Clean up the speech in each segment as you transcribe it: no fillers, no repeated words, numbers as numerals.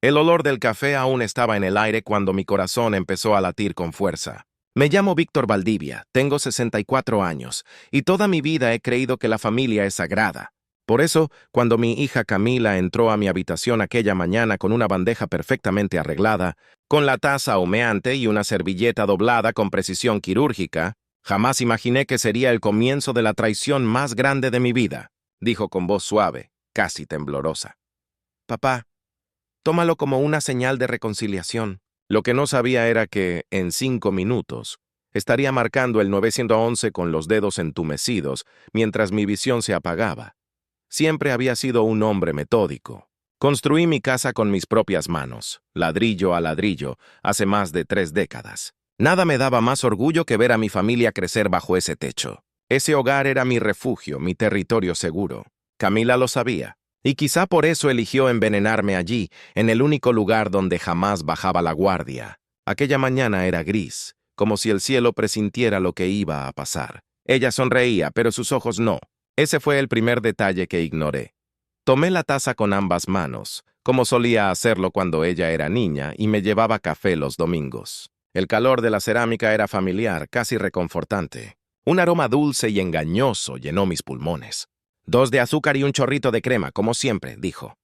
El olor del café aún estaba en el aire cuando mi corazón empezó a latir con fuerza. Me llamo Víctor Valdivia, tengo 64 años, y toda mi vida he creído que la familia es sagrada. Por eso, cuando mi hija Camila entró a mi habitación aquella mañana con una bandeja perfectamente arreglada, con la taza humeante y una servilleta doblada con precisión quirúrgica, jamás imaginé que sería el comienzo de la traición más grande de mi vida, dijo con voz suave, casi temblorosa. Papá, tómalo como una señal de reconciliación. Lo que no sabía era que, en 5 minutos, estaría marcando el 911 con los dedos entumecidos mientras mi visión se apagaba. Siempre había sido un hombre metódico. Construí mi casa con mis propias manos, ladrillo a ladrillo, hace más de 3 décadas. Nada me daba más orgullo que ver a mi familia crecer bajo ese techo. Ese hogar era mi refugio, mi territorio seguro. Camila lo sabía. Y quizá por eso eligió envenenarme allí, en el único lugar donde jamás bajaba la guardia. Aquella mañana era gris, como si el cielo presintiera lo que iba a pasar. Ella sonreía, pero sus ojos no. Ese fue el primer detalle que ignoré. Tomé la taza con ambas manos, como solía hacerlo cuando ella era niña y me llevaba café los domingos. El calor de la cerámica era familiar, casi reconfortante. Un aroma dulce y engañoso llenó mis pulmones. 2 de azúcar y un chorrito de crema, como siempre, dijo.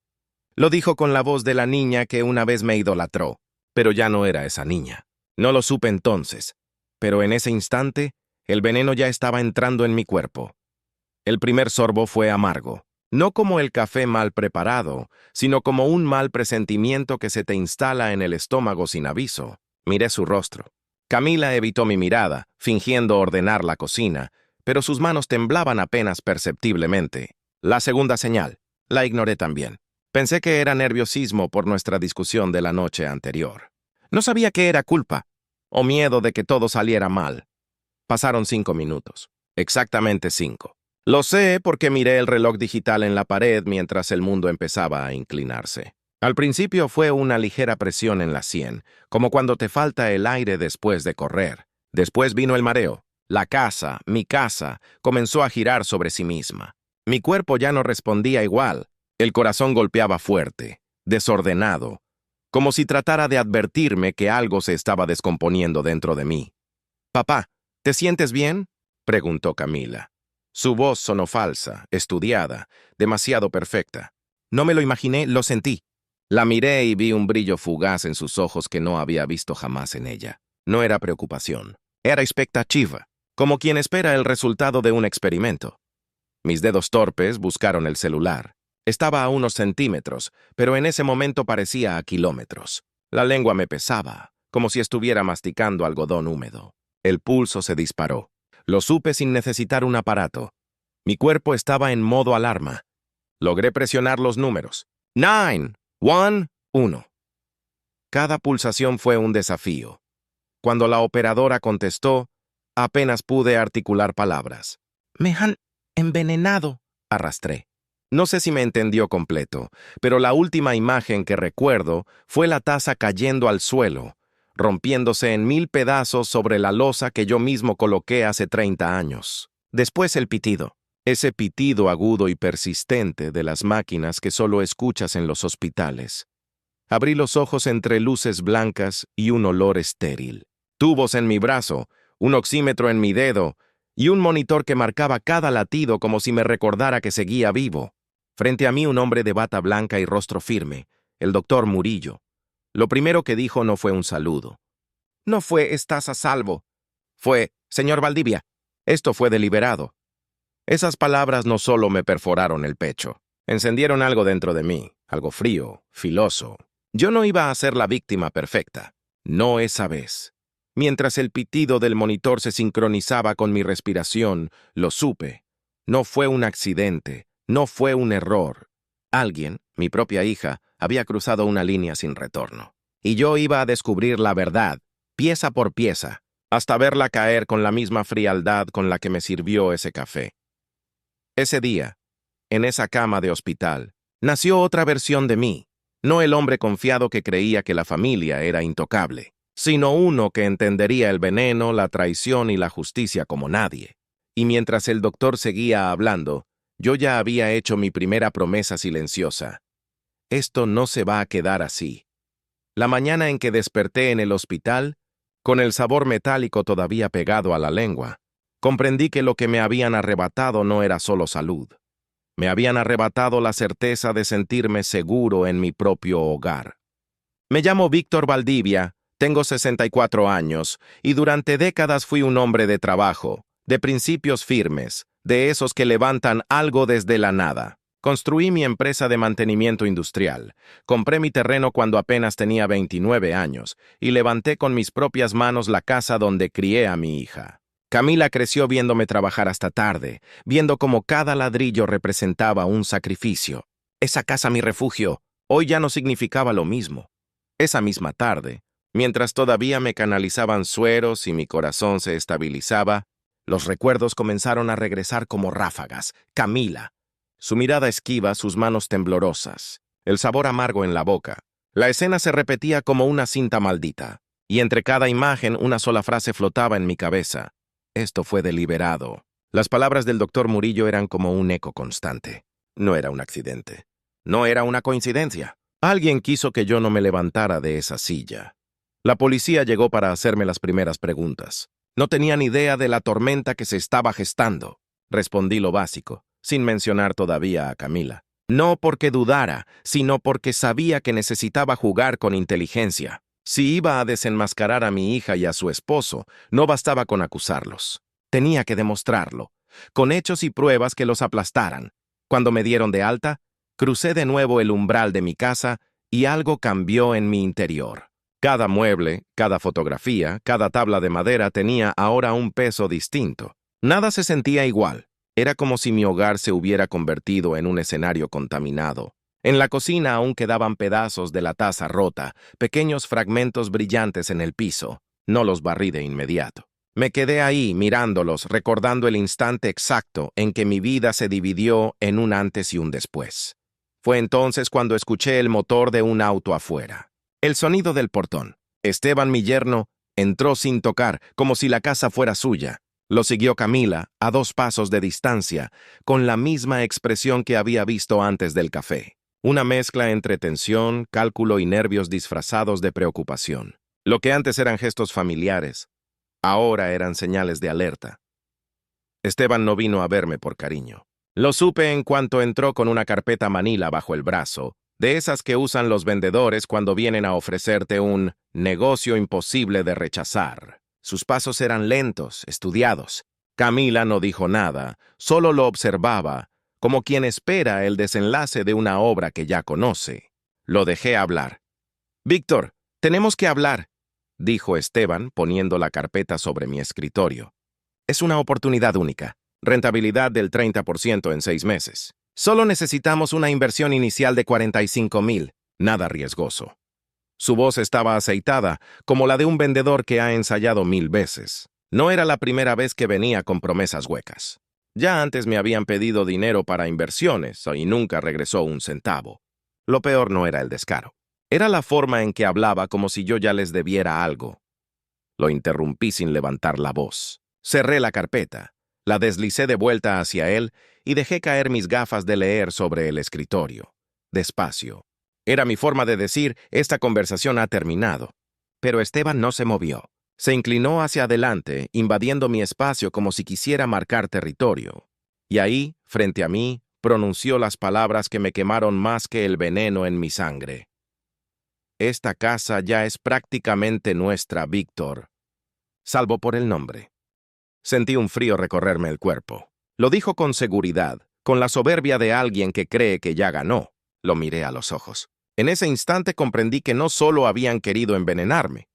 Lo dijo con la voz de la niña que una vez me idolatró, pero ya no era esa niña. No lo supe entonces, pero en ese instante, el veneno ya estaba entrando en mi cuerpo. El primer sorbo fue amargo, no como el café mal preparado, sino como un mal presentimiento que se te instala en el estómago sin aviso. Miré su rostro. Camila evitó mi mirada, fingiendo ordenar la cocina, pero sus manos temblaban apenas perceptiblemente. La segunda señal, la ignoré también. Pensé que era nerviosismo por nuestra discusión de la noche anterior. No sabía qué era culpa, o miedo de que todo saliera mal. Pasaron 5 minutos, exactamente 5. Lo sé porque miré el reloj digital en la pared mientras el mundo empezaba a inclinarse. Al principio fue una ligera presión en la sien, como cuando te falta el aire después de correr. Después vino el mareo. La casa, mi casa, comenzó a girar sobre sí misma. Mi cuerpo ya no respondía igual. El corazón golpeaba fuerte, desordenado, como si tratara de advertirme que algo se estaba descomponiendo dentro de mí. «Papá, ¿te sientes bien?», preguntó Camila. Su voz sonó falsa, estudiada, demasiado perfecta. No me lo imaginé, lo sentí. La miré y vi un brillo fugaz en sus ojos que no había visto jamás en ella. No era preocupación, era expectativa, como quien espera el resultado de un experimento. Mis dedos torpes buscaron el celular. Estaba a unos centímetros, pero en ese momento parecía a kilómetros. La lengua me pesaba, como si estuviera masticando algodón húmedo. El pulso se disparó. Lo supe sin necesitar un aparato. Mi cuerpo estaba en modo alarma. Logré presionar los números. 9, 1, 1. Cada pulsación fue un desafío. Cuando la operadora contestó, apenas pude articular palabras. «Me han envenenado», arrastré. No sé si me entendió completo, pero la última imagen que recuerdo fue la taza cayendo al suelo, rompiéndose en 1000 pedazos sobre la losa que yo mismo coloqué hace 30 años. Después el pitido, ese pitido agudo y persistente de las máquinas que solo escuchas en los hospitales. Abrí los ojos entre luces blancas y un olor estéril. Tubos en mi brazo, un oxímetro en mi dedo y un monitor que marcaba cada latido como si me recordara que seguía vivo. Frente a mí un hombre de bata blanca y rostro firme, el doctor Murillo. Lo primero que dijo no fue un saludo. No fue «estás a salvo». Fue «señor Valdivia». Esto fue deliberado. Esas palabras no solo me perforaron el pecho, encendieron algo dentro de mí, algo frío, filoso. Yo no iba a ser la víctima perfecta. No esa vez. Mientras el pitido del monitor se sincronizaba con mi respiración, lo supe. No fue un accidente, no fue un error. Alguien, mi propia hija, había cruzado una línea sin retorno. Y yo iba a descubrir la verdad, pieza por pieza, hasta verla caer con la misma frialdad con la que me sirvió ese café. Ese día, en esa cama de hospital, nació otra versión de mí. No el hombre confiado que creía que la familia era intocable, sino uno que entendería el veneno, la traición y la justicia como nadie. Y mientras el doctor seguía hablando, yo ya había hecho mi primera promesa silenciosa. Esto no se va a quedar así. La mañana en que desperté en el hospital, con el sabor metálico todavía pegado a la lengua, comprendí que lo que me habían arrebatado no era solo salud. Me habían arrebatado la certeza de sentirme seguro en mi propio hogar. Me llamo Víctor Valdivia, tengo 64 años, y durante décadas fui un hombre de trabajo, de principios firmes, de esos que levantan algo desde la nada. Construí mi empresa de mantenimiento industrial, compré mi terreno cuando apenas tenía 29 años, y levanté con mis propias manos la casa donde crié a mi hija. Camila creció viéndome trabajar hasta tarde, viendo cómo cada ladrillo representaba un sacrificio. Esa casa, mi refugio, hoy ya no significaba lo mismo. Esa misma tarde, mientras todavía me canalizaban sueros y mi corazón se estabilizaba, los recuerdos comenzaron a regresar como ráfagas. Camila. Su mirada esquiva, sus manos temblorosas, el sabor amargo en la boca. La escena se repetía como una cinta maldita, y entre cada imagen una sola frase flotaba en mi cabeza. Esto fue deliberado. Las palabras del doctor Murillo eran como un eco constante. No era un accidente. No era una coincidencia. Alguien quiso que yo no me levantara de esa silla. La policía llegó para hacerme las primeras preguntas. No tenían idea de la tormenta que se estaba gestando. Respondí lo básico, sin mencionar todavía a Camila. No porque dudara, sino porque sabía que necesitaba jugar con inteligencia. Si iba a desenmascarar a mi hija y a su esposo, no bastaba con acusarlos. Tenía que demostrarlo, con hechos y pruebas que los aplastaran. Cuando me dieron de alta, crucé de nuevo el umbral de mi casa y algo cambió en mi interior. Cada mueble, cada fotografía, cada tabla de madera tenía ahora un peso distinto. Nada se sentía igual. Era como si mi hogar se hubiera convertido en un escenario contaminado. En la cocina aún quedaban pedazos de la taza rota, pequeños fragmentos brillantes en el piso. No los barrí de inmediato. Me quedé ahí mirándolos, recordando el instante exacto en que mi vida se dividió en un antes y un después. Fue entonces cuando escuché el motor de un auto afuera. El sonido del portón. Esteban, mi yerno, entró sin tocar, como si la casa fuera suya. Lo siguió Camila, a 2 pasos de distancia, con la misma expresión que había visto antes del café. Una mezcla entre tensión, cálculo y nervios disfrazados de preocupación. Lo que antes eran gestos familiares, ahora eran señales de alerta. Esteban no vino a verme por cariño. Lo supe en cuanto entró con una carpeta manila bajo el brazo, de esas que usan los vendedores cuando vienen a ofrecerte un negocio imposible de rechazar. Sus pasos eran lentos, estudiados. Camila no dijo nada, solo lo observaba, como quien espera el desenlace de una obra que ya conoce. Lo dejé hablar. «Víctor, tenemos que hablar», dijo Esteban, poniendo la carpeta sobre mi escritorio. «Es una oportunidad única. Rentabilidad del 30% en 6 meses. Solo necesitamos una inversión inicial de 45,000, nada riesgoso». Su voz estaba aceitada, como la de un vendedor que ha ensayado 1000 veces. No era la primera vez que venía con promesas huecas. Ya antes me habían pedido dinero para inversiones y nunca regresó un centavo. Lo peor no era el descaro. Era la forma en que hablaba como si yo ya les debiera algo. Lo interrumpí sin levantar la voz. Cerré la carpeta, la deslicé de vuelta hacia él y dejé caer mis gafas de leer sobre el escritorio. Despacio. Era mi forma de decir, esta conversación ha terminado. Pero Esteban no se movió. Se inclinó hacia adelante, invadiendo mi espacio como si quisiera marcar territorio. Y ahí, frente a mí, pronunció las palabras que me quemaron más que el veneno en mi sangre. «Esta casa ya es prácticamente nuestra, Víctor. Salvo por el nombre». Sentí un frío recorrerme el cuerpo. Lo dijo con seguridad, con la soberbia de alguien que cree que ya ganó. Lo miré a los ojos. En ese instante comprendí que no solo habían querido envenenarme.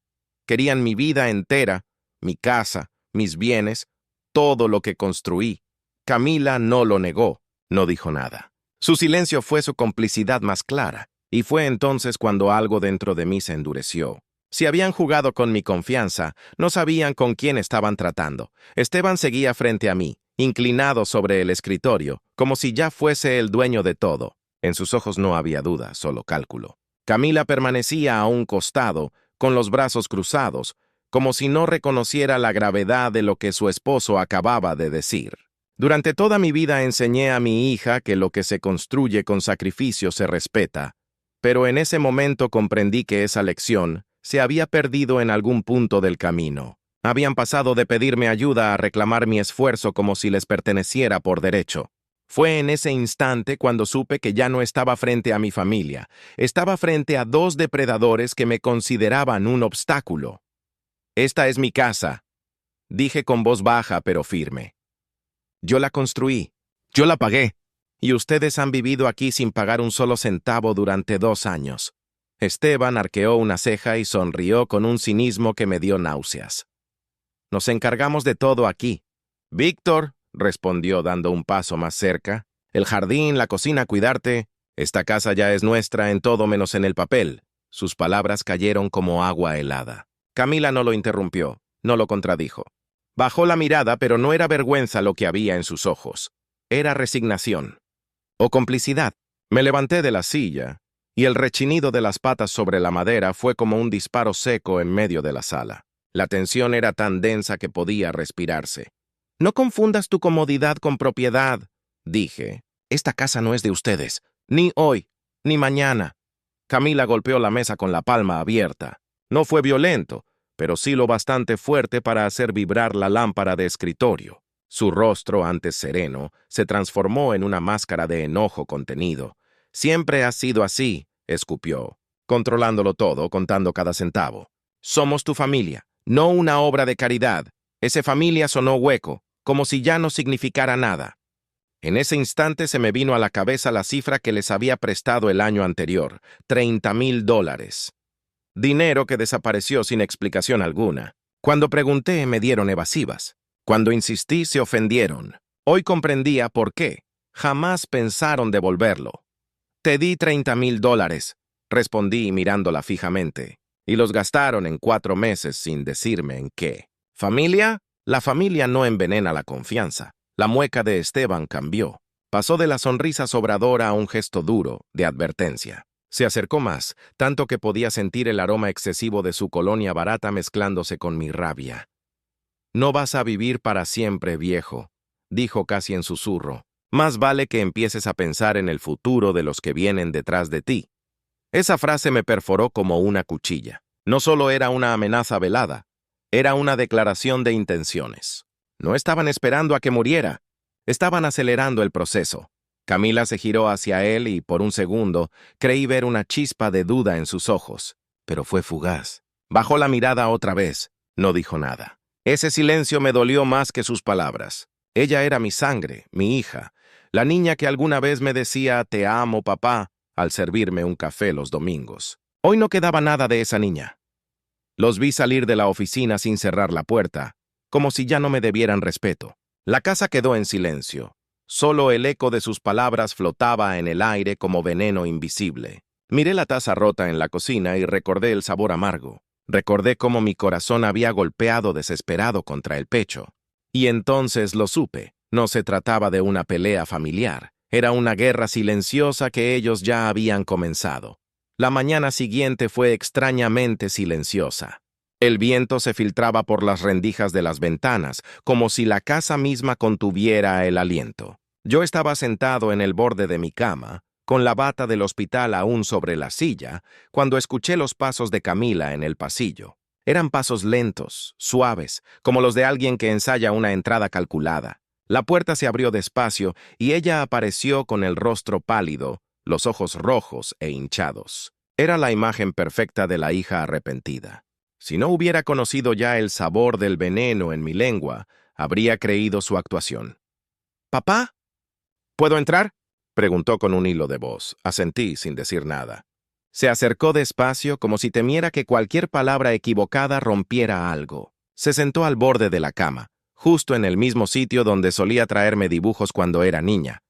Querían mi vida entera, mi casa, mis bienes, todo lo que construí. Camila no lo negó, no dijo nada. Su silencio fue su complicidad más clara, y fue entonces cuando algo dentro de mí se endureció. Si habían jugado con mi confianza, no sabían con quién estaban tratando. Esteban seguía frente a mí, inclinado sobre el escritorio, como si ya fuese el dueño de todo. En sus ojos no había duda, solo cálculo. Camila permanecía a un costado, con los brazos cruzados, como si no reconociera la gravedad de lo que su esposo acababa de decir. Durante toda mi vida enseñé a mi hija que lo que se construye con sacrificio se respeta, Pero en ese momento comprendí que esa lección se había perdido en algún punto del camino. Habían pasado de pedirme ayuda a reclamar mi esfuerzo como si les perteneciera por derecho. Fue en ese instante cuando supe que ya no estaba frente a mi familia, estaba frente a dos depredadores que me consideraban un obstáculo. «Esta es mi casa», dije con voz baja pero firme. «Yo la construí, yo la pagué, y ustedes han vivido aquí sin pagar un solo centavo durante 2 años». Esteban arqueó una ceja y sonrió con un cinismo que me dio náuseas. «Nos encargamos de todo aquí». «Víctor», respondió dando un paso más cerca, «el jardín, la cocina, cuidarte. Esta casa ya es nuestra en todo menos en el papel». Sus palabras cayeron como agua helada. Camila no lo interrumpió, no lo contradijo. Bajó la mirada, pero no era vergüenza lo que había en sus ojos. Era resignación. O complicidad. Me levanté de la silla, y el rechinido de las patas sobre la madera fue como un disparo seco en medio de la sala. La tensión era tan densa que podía respirarse. «No confundas tu comodidad con propiedad», dije. «Esta casa no es de ustedes, ni hoy, ni mañana». Camila golpeó la mesa con la palma abierta. No fue violento, pero sí lo bastante fuerte para hacer vibrar la lámpara de escritorio. Su rostro, antes sereno, se transformó en una máscara de enojo contenido. «Siempre ha sido así», escupió, controlándolo todo, contando cada centavo. «Somos tu familia, no una obra de caridad». Ese familia sonó hueco, como si ya no significara nada. En ese instante se me vino a la cabeza la cifra que les había prestado el año anterior, $30,000. Dinero que desapareció sin explicación alguna. Cuando pregunté, me dieron evasivas. Cuando insistí, se ofendieron. Hoy comprendía por qué. Jamás pensaron devolverlo. «Te di $30,000, respondí mirándola fijamente. «Y los gastaron en 4 meses sin decirme en qué». «¿Familia?» La familia no envenena la confianza. La mueca de Esteban cambió. Pasó de la sonrisa sobradora a un gesto duro, de advertencia. Se acercó más, tanto que podía sentir el aroma excesivo de su colonia barata mezclándose con mi rabia. «No vas a vivir para siempre, viejo», dijo casi en susurro. «Más vale que empieces a pensar en el futuro de los que vienen detrás de ti». Esa frase me perforó como una cuchilla. No solo era una amenaza velada, era una declaración de intenciones. No estaban esperando a que muriera, estaban acelerando el proceso. Camila se giró hacia él y, por un segundo, creí ver una chispa de duda en sus ojos, pero fue fugaz. Bajó la mirada otra vez, no dijo nada. Ese silencio me dolió más que sus palabras. Ella era mi sangre, mi hija, la niña que alguna vez me decía «te amo, papá», al servirme un café los domingos. Hoy no quedaba nada de esa niña. Los vi salir de la oficina sin cerrar la puerta, como si ya no me debieran respeto. La casa quedó en silencio. Solo el eco de sus palabras flotaba en el aire como veneno invisible. Miré la taza rota en la cocina y recordé el sabor amargo. Recordé cómo mi corazón había golpeado desesperado contra el pecho. Y entonces lo supe. No se trataba de una pelea familiar. Era una guerra silenciosa que ellos ya habían comenzado. La mañana siguiente fue extrañamente silenciosa. El viento se filtraba por las rendijas de las ventanas, como si la casa misma contuviera el aliento. Yo estaba sentado en el borde de mi cama, con la bata del hospital aún sobre la silla, cuando escuché los pasos de Camila en el pasillo. Eran pasos lentos, suaves, como los de alguien que ensaya una entrada calculada. La puerta se abrió despacio y ella apareció con el rostro pálido, los ojos rojos e hinchados. Era la imagen perfecta de la hija arrepentida. Si no hubiera conocido ya el sabor del veneno en mi lengua, habría creído su actuación. «¿Papá? ¿Puedo entrar?», preguntó con un hilo de voz. Asentí sin decir nada. Se acercó despacio como si temiera que cualquier palabra equivocada rompiera algo. Se sentó al borde de la cama, justo en el mismo sitio donde solía traerme dibujos cuando era niña.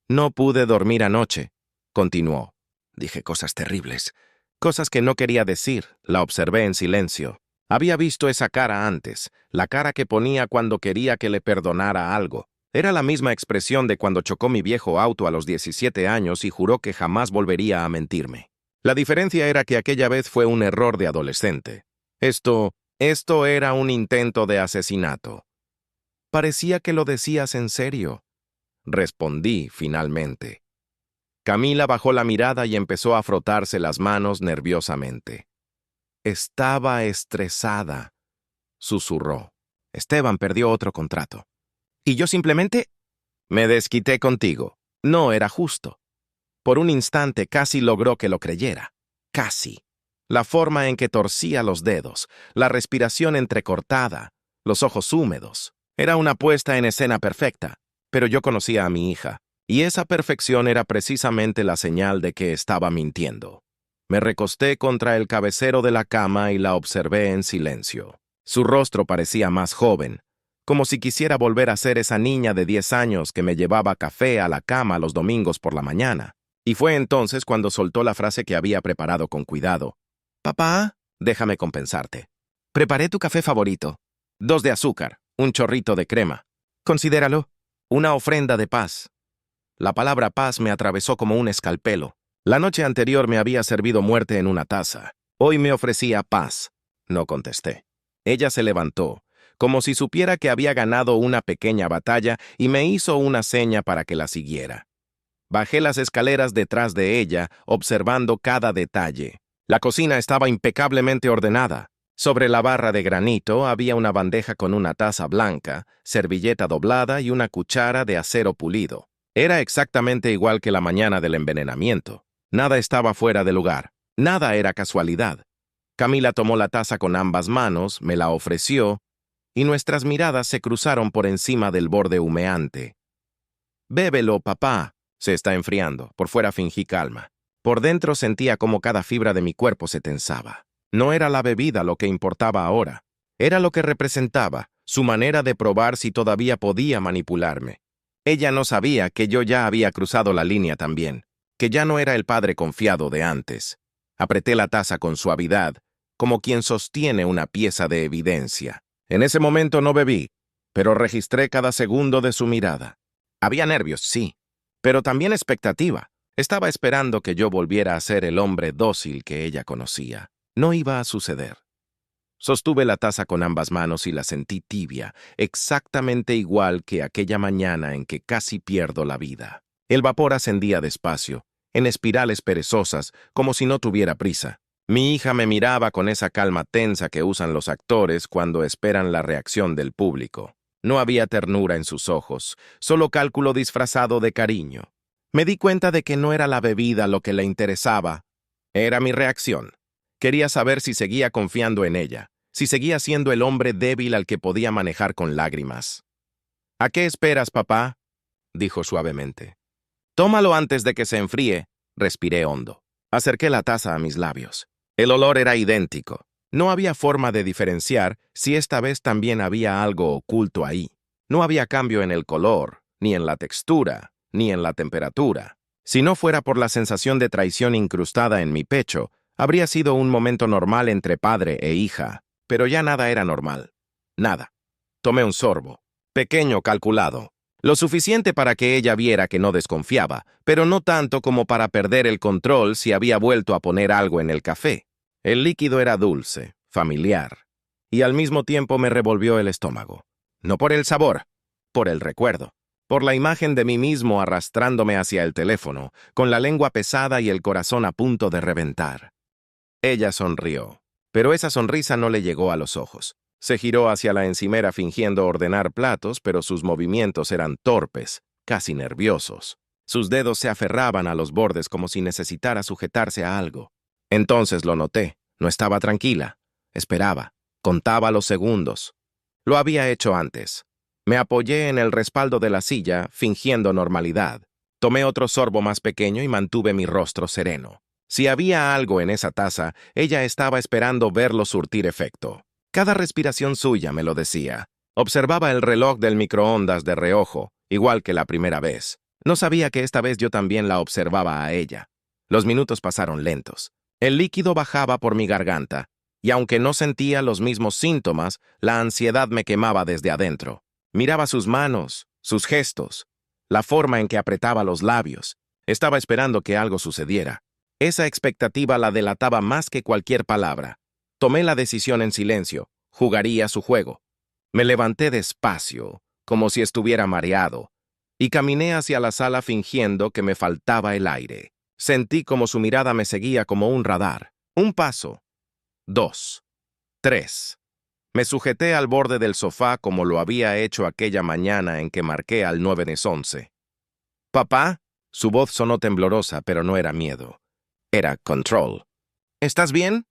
«No pude dormir anoche», continuó. Dije cosas terribles, cosas que no quería decir. La observé en silencio. Había visto esa cara antes, la cara que ponía cuando quería que le perdonara algo. Era la misma expresión de cuando chocó mi viejo auto a los 17 años y juró que jamás volvería a mentirme. La diferencia era que aquella vez fue un error de adolescente. Esto era un intento de asesinato. «Parecía que lo decías en serio», respondí finalmente. Camila bajó la mirada y empezó a frotarse las manos nerviosamente. Estaba estresada, susurró. Esteban perdió otro contrato. Y yo simplemente me desquité contigo. No era justo. Por un instante casi logró que lo creyera. Casi. La forma en que torcía los dedos, la respiración entrecortada, los ojos húmedos. Era una puesta en escena perfecta, pero yo conocía a mi hija, y esa perfección era precisamente la señal de que estaba mintiendo. Me recosté contra el cabecero de la cama y la observé en silencio. Su rostro parecía más joven, como si quisiera volver a ser esa niña de 10 años que me llevaba café a la cama los domingos por la mañana. Y fue entonces cuando soltó la frase que había preparado con cuidado. «Papá, déjame compensarte. Preparé tu café favorito. 2 de azúcar, un chorrito de crema. Considéralo una ofrenda de paz». La palabra paz me atravesó como un escalpelo. La noche anterior me había servido muerte en una taza. Hoy me ofrecía paz. No contesté. Ella se levantó, como si supiera que había ganado una pequeña batalla, y me hizo una seña para que la siguiera. Bajé las escaleras detrás de ella, observando cada detalle. La cocina estaba impecablemente ordenada. Sobre la barra de granito había una bandeja con una taza blanca, servilleta doblada y una cuchara de acero pulido. Era exactamente igual que la mañana del envenenamiento. Nada estaba fuera de lugar. Nada era casualidad. Camila tomó la taza con ambas manos, me la ofreció, y nuestras miradas se cruzaron por encima del borde humeante. «Bébelo, papá. Se está enfriando». Por fuera fingí calma. Por dentro sentía como cada fibra de mi cuerpo se tensaba. No era la bebida lo que importaba ahora. Era lo que representaba, su manera de probar si todavía podía manipularme. Ella no sabía que yo ya había cruzado la línea también, que ya no era el padre confiado de antes. Apreté la taza con suavidad, como quien sostiene una pieza de evidencia. En ese momento no bebí, pero registré cada segundo de su mirada. Había nervios, sí, pero también expectativa. Estaba esperando que yo volviera a ser el hombre dócil que ella conocía. No iba a suceder. Sostuve la taza con ambas manos y la sentí tibia, exactamente igual que aquella mañana en que casi pierdo la vida. El vapor ascendía despacio, en espirales perezosas, como si no tuviera prisa. Mi hija me miraba con esa calma tensa que usan los actores cuando esperan la reacción del público. No había ternura en sus ojos, solo cálculo disfrazado de cariño. Me di cuenta de que no era la bebida lo que le interesaba, era mi reacción. Quería saber si seguía confiando en ella, si seguía siendo el hombre débil al que podía manejar con lágrimas. «¿A qué esperas, papá?», dijo suavemente. «Tómalo antes de que se enfríe», respiré hondo. Acerqué la taza a mis labios. El olor era idéntico. No había forma de diferenciar si esta vez también había algo oculto ahí. No había cambio en el color, ni en la textura, ni en la temperatura. Si no fuera por la sensación de traición incrustada en mi pecho, habría sido un momento normal entre padre e hija, pero ya nada era normal. Nada. Tomé un sorbo, pequeño, calculado. Lo suficiente para que ella viera que no desconfiaba, pero no tanto como para perder el control si había vuelto a poner algo en el café. El líquido era dulce, familiar, y al mismo tiempo me revolvió el estómago. No por el sabor, por el recuerdo, por la imagen de mí mismo arrastrándome hacia el teléfono, con la lengua pesada y el corazón a punto de reventar. Ella sonrió, pero esa sonrisa no le llegó a los ojos. Se giró hacia la encimera fingiendo ordenar platos, pero sus movimientos eran torpes, casi nerviosos. Sus dedos se aferraban a los bordes como si necesitara sujetarse a algo. Entonces lo noté. No estaba tranquila. Esperaba. Contaba los segundos. Lo había hecho antes. Me apoyé en el respaldo de la silla, fingiendo normalidad. Tomé otro sorbo más pequeño y mantuve mi rostro sereno. Si había algo en esa taza, ella estaba esperando verlo surtir efecto. Cada respiración suya me lo decía. Observaba el reloj del microondas de reojo, igual que la primera vez. No sabía que esta vez yo también la observaba a ella. Los minutos pasaron lentos. El líquido bajaba por mi garganta, y aunque no sentía los mismos síntomas, la ansiedad me quemaba desde adentro. Miraba sus manos, sus gestos, la forma en que apretaba los labios. Estaba esperando que algo sucediera. Esa expectativa la delataba más que cualquier palabra. Tomé la decisión en silencio. Jugaría su juego. Me levanté despacio, como si estuviera mareado. y caminé hacia la sala fingiendo que me faltaba el aire. Sentí como su mirada me seguía como un radar. Un paso. 2. 3. Me sujeté al borde del sofá como lo había hecho aquella mañana en que marqué al 911. «¿Papá?» Su voz sonó temblorosa, pero no era miedo. Era control. «¿Estás bien?»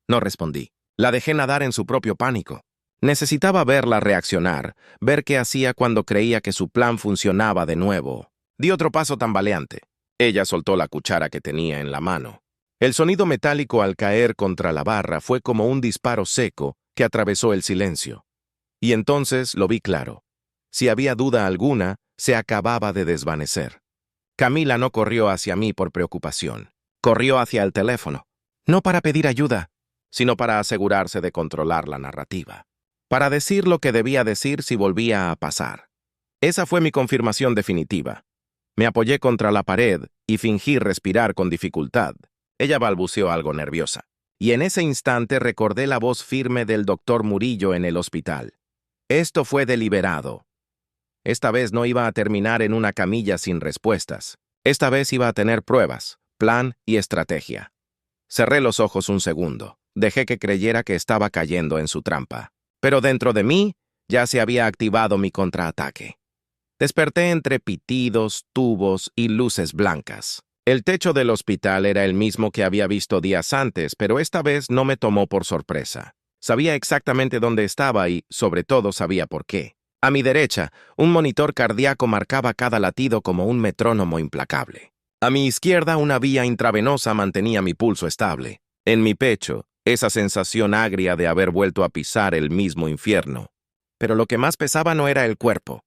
No respondí. La dejé nadar en su propio pánico. Necesitaba verla reaccionar, ver qué hacía cuando creía que su plan funcionaba de nuevo. Di otro paso tambaleante. Ella soltó la cuchara que tenía en la mano. El sonido metálico al caer contra la barra fue como un disparo seco que atravesó el silencio. Y entonces lo vi claro. Si había duda alguna, se acababa de desvanecer. Camila no corrió hacia mí por preocupación. Corrió hacia el teléfono. No para pedir ayuda, sino para asegurarse de controlar la narrativa. Para decir lo que debía decir si volvía a pasar. Esa fue mi confirmación definitiva. Me apoyé contra la pared y fingí respirar con dificultad. Ella balbuceó algo nerviosa. Y en ese instante recordé la voz firme del doctor Murillo en el hospital. Esto fue deliberado. Esta vez no iba a terminar en una camilla sin respuestas. Esta vez iba a tener pruebas, plan y estrategia. Cerré los ojos un segundo. Dejé que creyera que estaba cayendo en su trampa. Pero dentro de mí ya se había activado mi contraataque. Desperté entre pitidos, tubos y luces blancas. El techo del hospital era el mismo que había visto días antes, pero esta vez no me tomó por sorpresa. Sabía exactamente dónde estaba y, sobre todo, sabía por qué. A mi derecha, un monitor cardíaco marcaba cada latido como un metrónomo implacable. A mi izquierda, una vía intravenosa mantenía mi pulso estable. En mi pecho, esa sensación agria de haber vuelto a pisar el mismo infierno. Pero lo que más pesaba no era el cuerpo.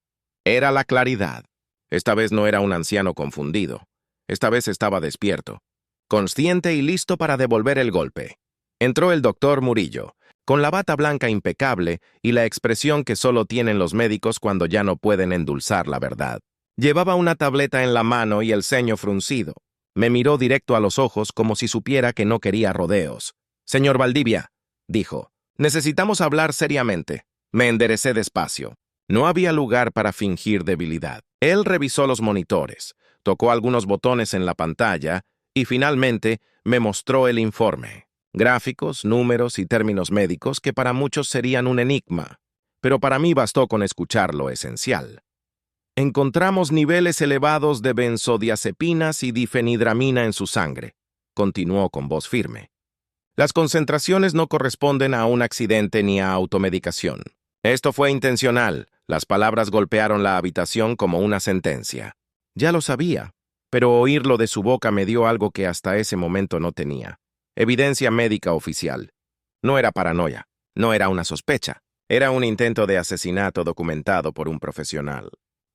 Era la claridad. Esta vez no era un anciano confundido. Esta vez estaba despierto, consciente y listo para devolver el golpe. Entró el doctor Murillo, con la bata blanca impecable y la expresión que solo tienen los médicos cuando ya no pueden endulzar la verdad. Llevaba una tableta en la mano y el ceño fruncido. Me miró directo a los ojos como si supiera que no quería rodeos. «Señor Valdivia», dijo, «necesitamos hablar seriamente». Me enderecé despacio. No había lugar para fingir debilidad. Él revisó los monitores, tocó algunos botones en la pantalla y finalmente me mostró el informe. Gráficos, números y términos médicos que para muchos serían un enigma, pero para mí bastó con escuchar lo esencial. Encontramos niveles elevados de benzodiazepinas y difenhidramina en su sangre, continuó con voz firme. Las concentraciones no corresponden a un accidente ni a automedicación. Esto fue intencional. Las palabras golpearon la habitación como una sentencia. Ya lo sabía, pero oírlo de su boca me dio algo que hasta ese momento no tenía. Evidencia médica oficial. No era paranoia, no era una sospecha. Era un intento de asesinato documentado por un profesional.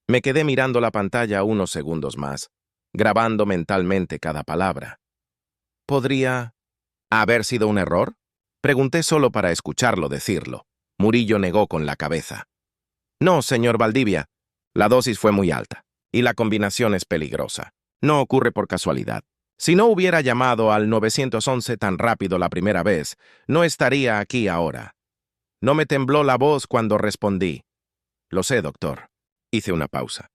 Me quedé mirando la pantalla unos segundos más, grabando mentalmente cada palabra. ¿Podría haber sido un error? Pregunté solo para escucharlo decirlo. Murillo negó con la cabeza. No, señor Valdivia. La dosis fue muy alta, y la combinación es peligrosa. No ocurre por casualidad. Si no hubiera llamado al 911 tan rápido la primera vez, no estaría aquí ahora. No me tembló la voz cuando respondí. Lo sé, doctor. Hice una pausa.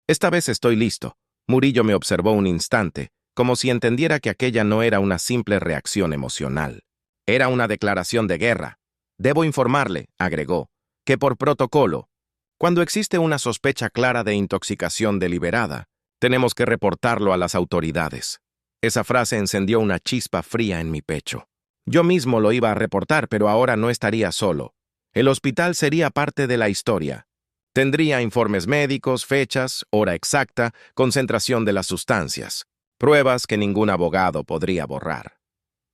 Esta vez estoy listo. Murillo me observó un instante, como si entendiera que aquella no era una simple reacción emocional. Era una declaración de guerra. Debo informarle, agregó, que por protocolo, cuando existe una sospecha clara de intoxicación deliberada, tenemos que reportarlo a las autoridades. Esa frase encendió una chispa fría en mi pecho. Yo mismo lo iba a reportar, pero ahora no estaría solo. El hospital sería parte de la historia. Tendría informes médicos, fechas, hora exacta, concentración de las sustancias, pruebas que ningún abogado podría borrar.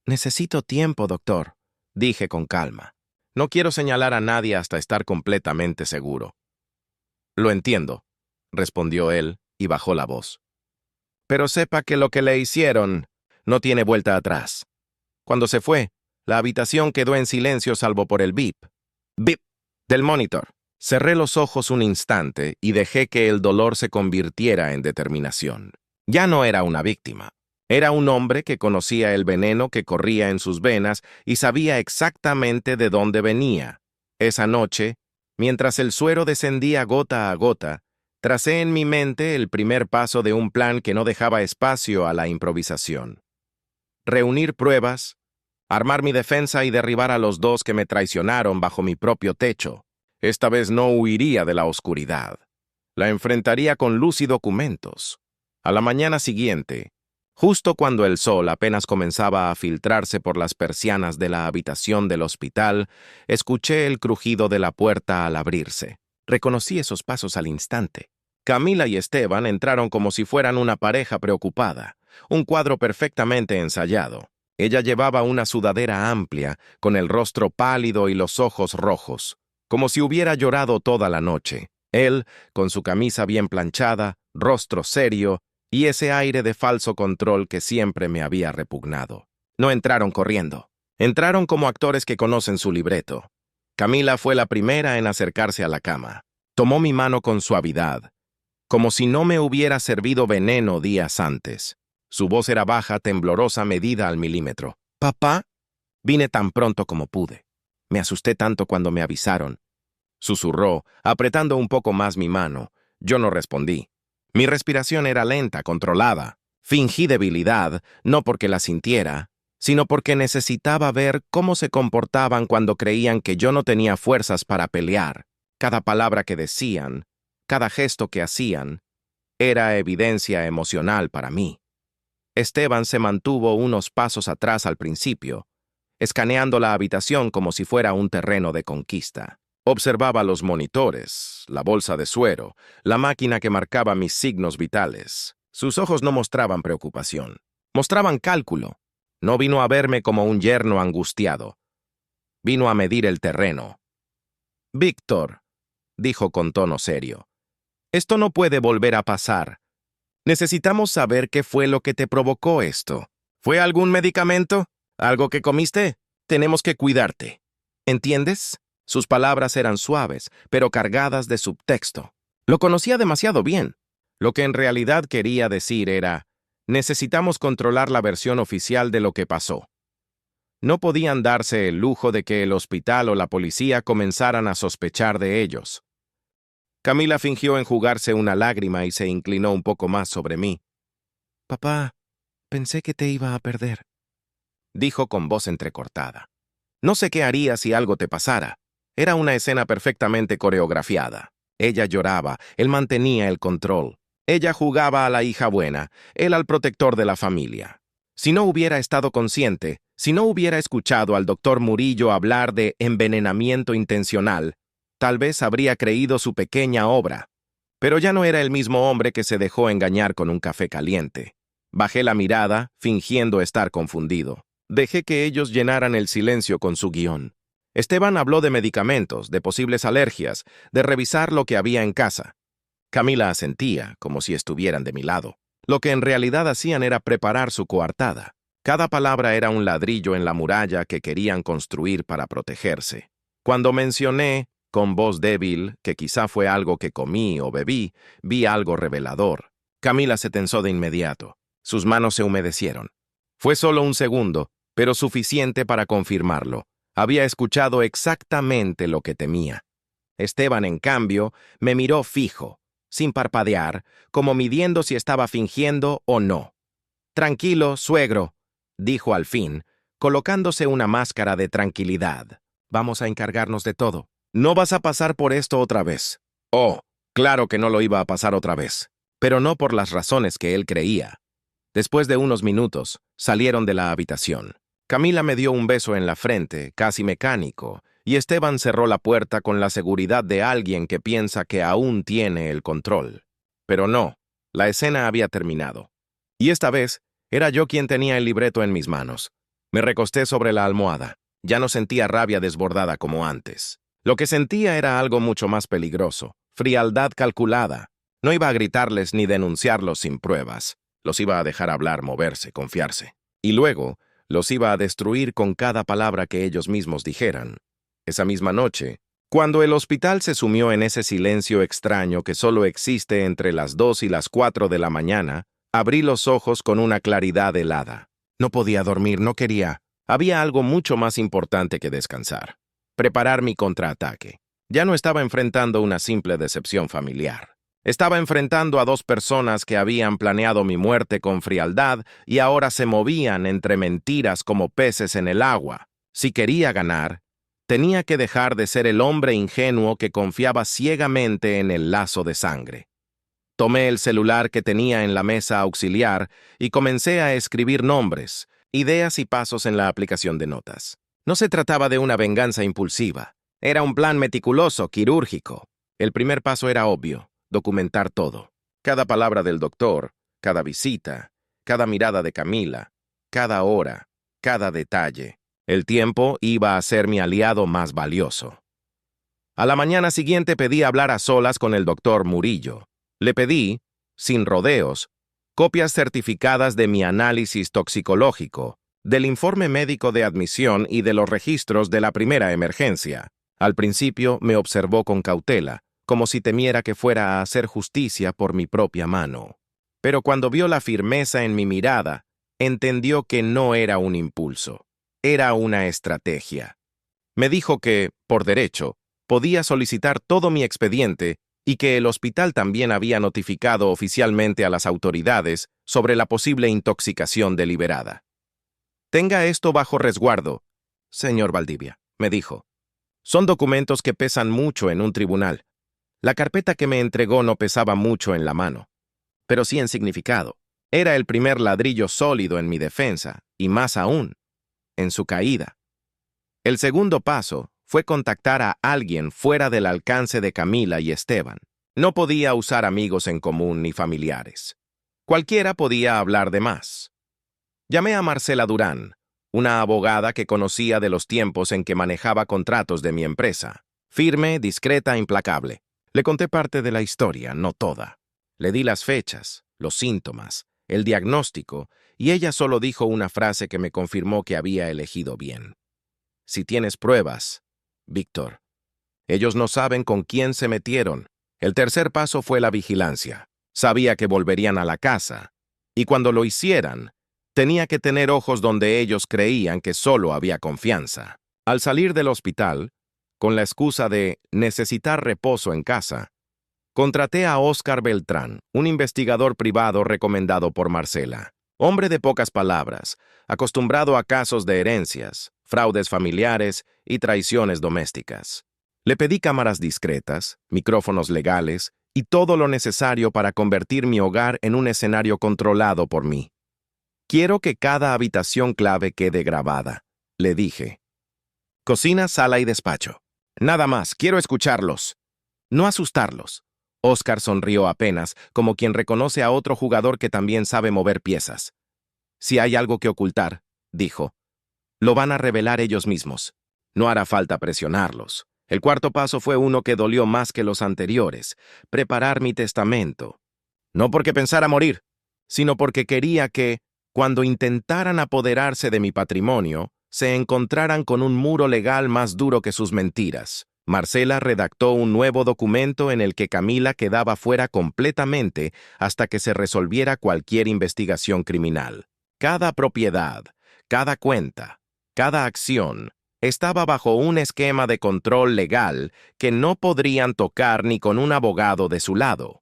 Necesito tiempo, doctor, dije con calma. No quiero señalar a nadie hasta estar completamente seguro. Lo entiendo, respondió él y bajó la voz. Pero sepa que lo que le hicieron no tiene vuelta atrás. Cuando se fue, la habitación quedó en silencio salvo por el bip. Bip del monitor. Cerré los ojos un instante y dejé que el dolor se convirtiera en determinación. Ya no era una víctima. Era un hombre que conocía el veneno que corría en sus venas y sabía exactamente de dónde venía. Esa noche, mientras el suero descendía gota a gota, Tracé en mi mente el primer paso de un plan que no dejaba espacio a la improvisación. Reunir pruebas, armar mi defensa y derribar a los dos que me traicionaron bajo mi propio techo. Esta vez no huiría de la oscuridad. La enfrentaría con luz y documentos. A la mañana siguiente, justo cuando el sol apenas comenzaba a filtrarse por las persianas de la habitación del hospital, escuché el crujido de la puerta al abrirse. Reconocí esos pasos al instante. Camila y Esteban entraron como si fueran una pareja preocupada, un cuadro perfectamente ensayado. Ella llevaba una sudadera amplia, con el rostro pálido y los ojos rojos, como si hubiera llorado toda la noche. Él, con su camisa bien planchada, rostro serio y ese aire de falso control que siempre me había repugnado. No entraron corriendo. Entraron como actores que conocen su libreto. Camila fue la primera en acercarse a la cama. Tomó mi mano con suavidad, como si no me hubiera servido veneno días antes. Su voz era baja, temblorosa, medida al milímetro. «¿Papá?» Vine tan pronto como pude. Me asusté tanto cuando me avisaron. Susurró, apretando un poco más mi mano. Yo no respondí. Mi respiración era lenta, controlada. Fingí debilidad, no porque la sintiera, sino porque necesitaba ver cómo se comportaban cuando creían que yo no tenía fuerzas para pelear. Cada palabra que decían, cada gesto que hacían, era evidencia emocional para mí. Esteban se mantuvo unos pasos atrás al principio, escaneando la habitación como si fuera un terreno de conquista. Observaba los monitores, la bolsa de suero, la máquina que marcaba mis signos vitales. Sus ojos no mostraban preocupación, mostraban cálculo. No vino a verme como un yerno angustiado. Vino a medir el terreno. «Víctor», dijo con tono serio, «esto no puede volver a pasar. Necesitamos saber qué fue lo que te provocó esto. ¿Fue algún medicamento? ¿Algo que comiste? Tenemos que cuidarte. ¿Entiendes?» Sus palabras eran suaves, pero cargadas de subtexto. Lo conocía demasiado bien. Lo que en realidad quería decir era, necesitamos controlar la versión oficial de lo que pasó. No podían darse el lujo de que el hospital o la policía comenzaran a sospechar de ellos. Camila fingió enjugarse una lágrima y se inclinó un poco más sobre mí. «Papá, pensé que te iba a perder», dijo con voz entrecortada. «No sé qué haría si algo te pasara». Era una escena perfectamente coreografiada. Ella lloraba, él mantenía el control. Ella jugaba a la hija buena, él al protector de la familia. Si no hubiera estado consciente, si no hubiera escuchado al doctor Murillo hablar de envenenamiento intencional, tal vez habría creído su pequeña obra. Pero ya no era el mismo hombre que se dejó engañar con un café caliente. Bajé la mirada, fingiendo estar confundido. Dejé que ellos llenaran el silencio con su guión. Esteban habló de medicamentos, de posibles alergias, de revisar lo que había en casa. Camila asentía, como si estuvieran de mi lado. Lo que en realidad hacían era preparar su coartada. Cada palabra era un ladrillo en la muralla que querían construir para protegerse. Cuando mencioné, con voz débil, que quizá fue algo que comí o bebí, vi algo revelador. Camila se tensó de inmediato. Sus manos se humedecieron. Fue solo un segundo, pero suficiente para confirmarlo. Había escuchado exactamente lo que temía. Esteban, en cambio, me miró fijo, sin parpadear, como midiendo si estaba fingiendo o no. «Tranquilo, suegro», dijo al fin, colocándose una máscara de tranquilidad. «Vamos a encargarnos de todo. No vas a pasar por esto otra vez». Oh, claro que no lo iba a pasar otra vez, pero no por las razones que él creía. Después de unos minutos, salieron de la habitación. Camila me dio un beso en la frente, casi mecánico, y Esteban cerró la puerta con la seguridad de alguien que piensa que aún tiene el control. Pero no, la escena había terminado. Y esta vez, era yo quien tenía el libreto en mis manos. Me recosté sobre la almohada. Ya no sentía rabia desbordada como antes. Lo que sentía era algo mucho más peligroso, frialdad calculada. No iba a gritarles ni denunciarlos sin pruebas. Los iba a dejar hablar, moverse, confiarse. Y luego, los iba a destruir con cada palabra que ellos mismos dijeran. Esa misma noche, cuando el hospital se sumió en ese silencio extraño que solo existe entre las 2 y las 4 de la mañana, abrí los ojos con una claridad helada. No podía dormir, no quería. Había algo mucho más importante que descansar. Preparar mi contraataque. Ya no estaba enfrentando una simple decepción familiar. Estaba enfrentando a dos personas que habían planeado mi muerte con frialdad y ahora se movían entre mentiras como peces en el agua. Si quería ganar, tenía que dejar de ser el hombre ingenuo que confiaba ciegamente en el lazo de sangre. Tomé el celular que tenía en la mesa auxiliar y comencé a escribir nombres, ideas y pasos en la aplicación de notas. No se trataba de una venganza impulsiva. Era un plan meticuloso, quirúrgico. El primer paso era obvio: documentar todo. Cada palabra del doctor, cada visita, cada mirada de Camila, cada hora, cada detalle. El tiempo iba a ser mi aliado más valioso. A la mañana siguiente pedí hablar a solas con el doctor Murillo. Le pedí, sin rodeos, copias certificadas de mi análisis toxicológico, del informe médico de admisión y de los registros de la primera emergencia. Al principio me observó con cautela, como si temiera que fuera a hacer justicia por mi propia mano. Pero cuando vio la firmeza en mi mirada, entendió que no era un impulso, era una estrategia. Me dijo que, por derecho, podía solicitar todo mi expediente y que el hospital también había notificado oficialmente a las autoridades sobre la posible intoxicación deliberada. Tenga esto bajo resguardo, señor Valdivia, me dijo. Son documentos que pesan mucho en un tribunal. La carpeta que me entregó no pesaba mucho en la mano, pero sí en significado. Era el primer ladrillo sólido en mi defensa, y más aún, en su caída. El segundo paso fue contactar a alguien fuera del alcance de Camila y Esteban. No podía usar amigos en común ni familiares. Cualquiera podía hablar de más. Llamé a Marcela Durán, una abogada que conocía de los tiempos en que manejaba contratos de mi empresa. Firme, discreta, implacable. Le conté parte de la historia, no toda. Le di las fechas, los síntomas, el diagnóstico, y ella solo dijo una frase que me confirmó que había elegido bien. Si tienes pruebas, Víctor. Ellos no saben con quién se metieron. El tercer paso fue la vigilancia. Sabía que volverían a la casa, y cuando lo hicieran, tenía que tener ojos donde ellos creían que solo había confianza. Al salir del hospital, con la excusa de necesitar reposo en casa, contraté a Óscar Beltrán, un investigador privado recomendado por Marcela. Hombre de pocas palabras, acostumbrado a casos de herencias, fraudes familiares y traiciones domésticas. Le pedí cámaras discretas, micrófonos legales y todo lo necesario para convertir mi hogar en un escenario controlado por mí. Quiero que cada habitación clave quede grabada, le dije. Cocina, sala y despacho. Nada más, quiero escucharlos. No asustarlos. Óscar sonrió apenas, como quien reconoce a otro jugador que también sabe mover piezas. Si hay algo que ocultar, dijo, lo van a revelar ellos mismos. No hará falta presionarlos. El cuarto paso fue uno que dolió más que los anteriores: preparar mi testamento. No porque pensara morir, sino porque quería que, cuando intentaran apoderarse de mi patrimonio, se encontraran con un muro legal más duro que sus mentiras. Marcela redactó un nuevo documento en el que Camila quedaba fuera completamente hasta que se resolviera cualquier investigación criminal. Cada propiedad, cada cuenta, cada acción estaba bajo un esquema de control legal que no podrían tocar ni con un abogado de su lado.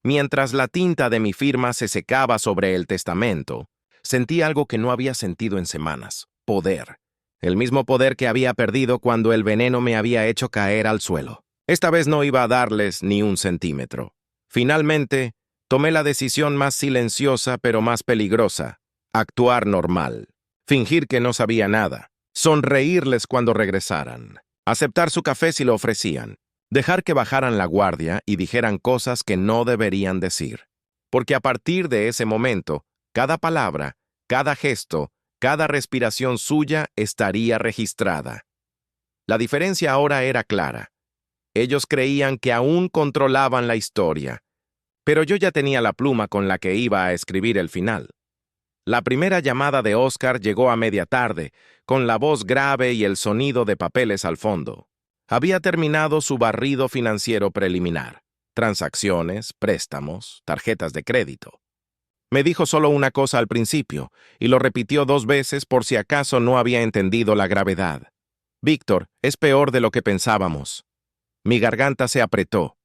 Mientras la tinta de mi firma se secaba sobre el testamento, sentí algo que no había sentido en semanas: poder. El mismo poder que había perdido cuando el veneno me había hecho caer al suelo. Esta vez no iba a darles ni un centímetro. Finalmente, tomé la decisión más silenciosa pero más peligrosa: actuar normal. Fingir que no sabía nada. Sonreírles cuando regresaran. Aceptar su café si lo ofrecían. Dejar que bajaran la guardia y dijeran cosas que no deberían decir. Porque a partir de ese momento, cada palabra, cada gesto, cada respiración suya estaría registrada. La diferencia ahora era clara. Ellos creían que aún controlaban la historia, pero yo ya tenía la pluma con la que iba a escribir el final. La primera llamada de Óscar llegó a media tarde, con la voz grave y el sonido de papeles al fondo. Había terminado su barrido financiero preliminar: transacciones, préstamos, tarjetas de crédito. Me dijo solo una cosa al principio, y lo repitió 2 veces por si acaso no había entendido la gravedad. Víctor, es peor de lo que pensábamos. Mi garganta se apretó.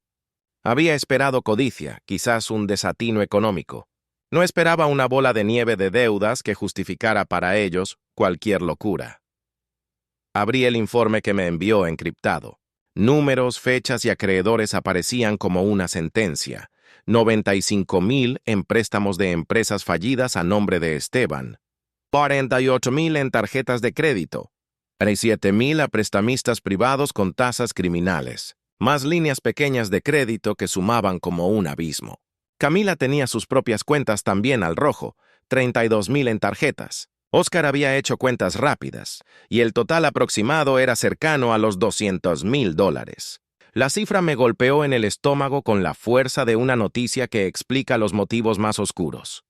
Había esperado codicia, quizás un desatino económico. No esperaba una bola de nieve de deudas que justificara para ellos cualquier locura. Abrí el informe que me envió encriptado. Números, fechas y acreedores aparecían como una sentencia. 95,000 en préstamos de empresas fallidas a nombre de Esteban. 48,000 en tarjetas de crédito. 37,000 a prestamistas privados con tasas criminales. Más líneas pequeñas de crédito que sumaban como un abismo. Camila tenía sus propias cuentas también al rojo. 32,000 en tarjetas. Óscar había hecho cuentas rápidas, y el total aproximado era cercano a los $200,000. La cifra me golpeó en el estómago con la fuerza de una noticia que explica los motivos más oscuros.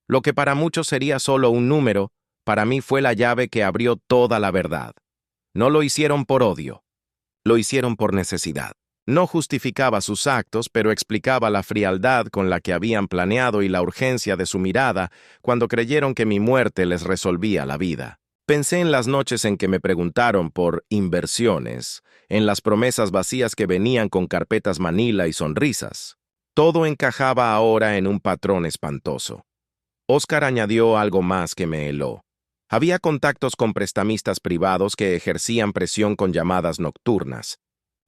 Lo que para muchos sería solo un número, para mí fue la llave que abrió toda la verdad. No lo hicieron por odio, lo hicieron por necesidad. No justificaba sus actos, pero explicaba la frialdad con la que habían planeado y la urgencia de su mirada cuando creyeron que mi muerte les resolvía la vida. Pensé en las noches en que me preguntaron por inversiones, en las promesas vacías que venían con carpetas manila y sonrisas. Todo encajaba ahora en un patrón espantoso. Óscar añadió algo más que me heló. Había contactos con prestamistas privados que ejercían presión con llamadas nocturnas,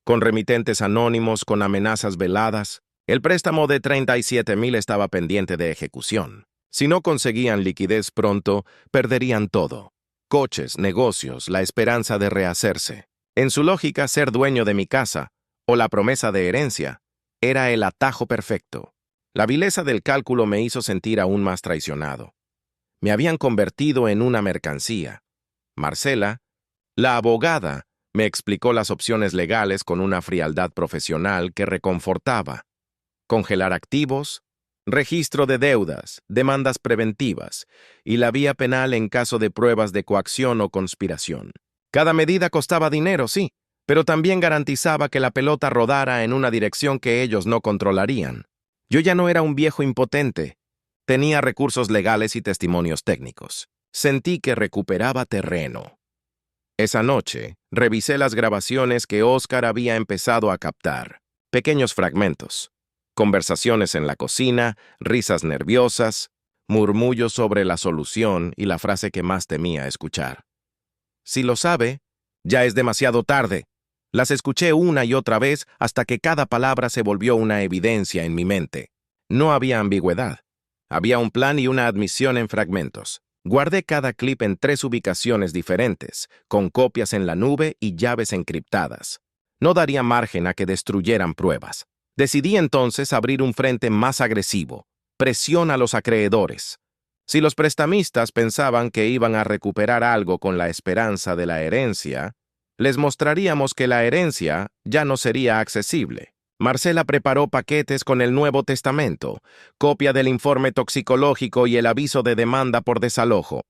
con remitentes anónimos, con amenazas veladas. El préstamo de 37,000 estaba pendiente de ejecución. Si no conseguían liquidez pronto, perderían todo. Coches, negocios, la esperanza de rehacerse. En su lógica, ser dueño de mi casa, o la promesa de herencia, era el atajo perfecto. La vileza del cálculo me hizo sentir aún más traicionado. Me habían convertido en una mercancía. Marcela, la abogada, me explicó las opciones legales con una frialdad profesional que reconfortaba. Congelar activos, registro de deudas, demandas preventivas y la vía penal en caso de pruebas de coacción o conspiración. Cada medida costaba dinero, sí, pero también garantizaba que la pelota rodara en una dirección que ellos no controlarían. Yo ya no era un viejo impotente. Tenía recursos legales y testimonios técnicos. Sentí que recuperaba terreno. Esa noche, revisé las grabaciones que Óscar había empezado a captar. Pequeños fragmentos. Conversaciones en la cocina, risas nerviosas, murmullos sobre la solución y la frase que más temía escuchar. Si lo sabe, ya es demasiado tarde. Las escuché una y otra vez hasta que cada palabra se volvió una evidencia en mi mente. No había ambigüedad. Había un plan y una admisión en fragmentos. Guardé cada clip en 3 ubicaciones diferentes, con copias en la nube y llaves encriptadas. No daría margen a que destruyeran pruebas. Decidí entonces abrir un frente más agresivo. Presión a los acreedores. Si los prestamistas pensaban que iban a recuperar algo con la esperanza de la herencia, les mostraríamos que la herencia ya no sería accesible. Marcela preparó paquetes con el Nuevo Testamento, copia del informe toxicológico y el aviso de demanda por desalojo.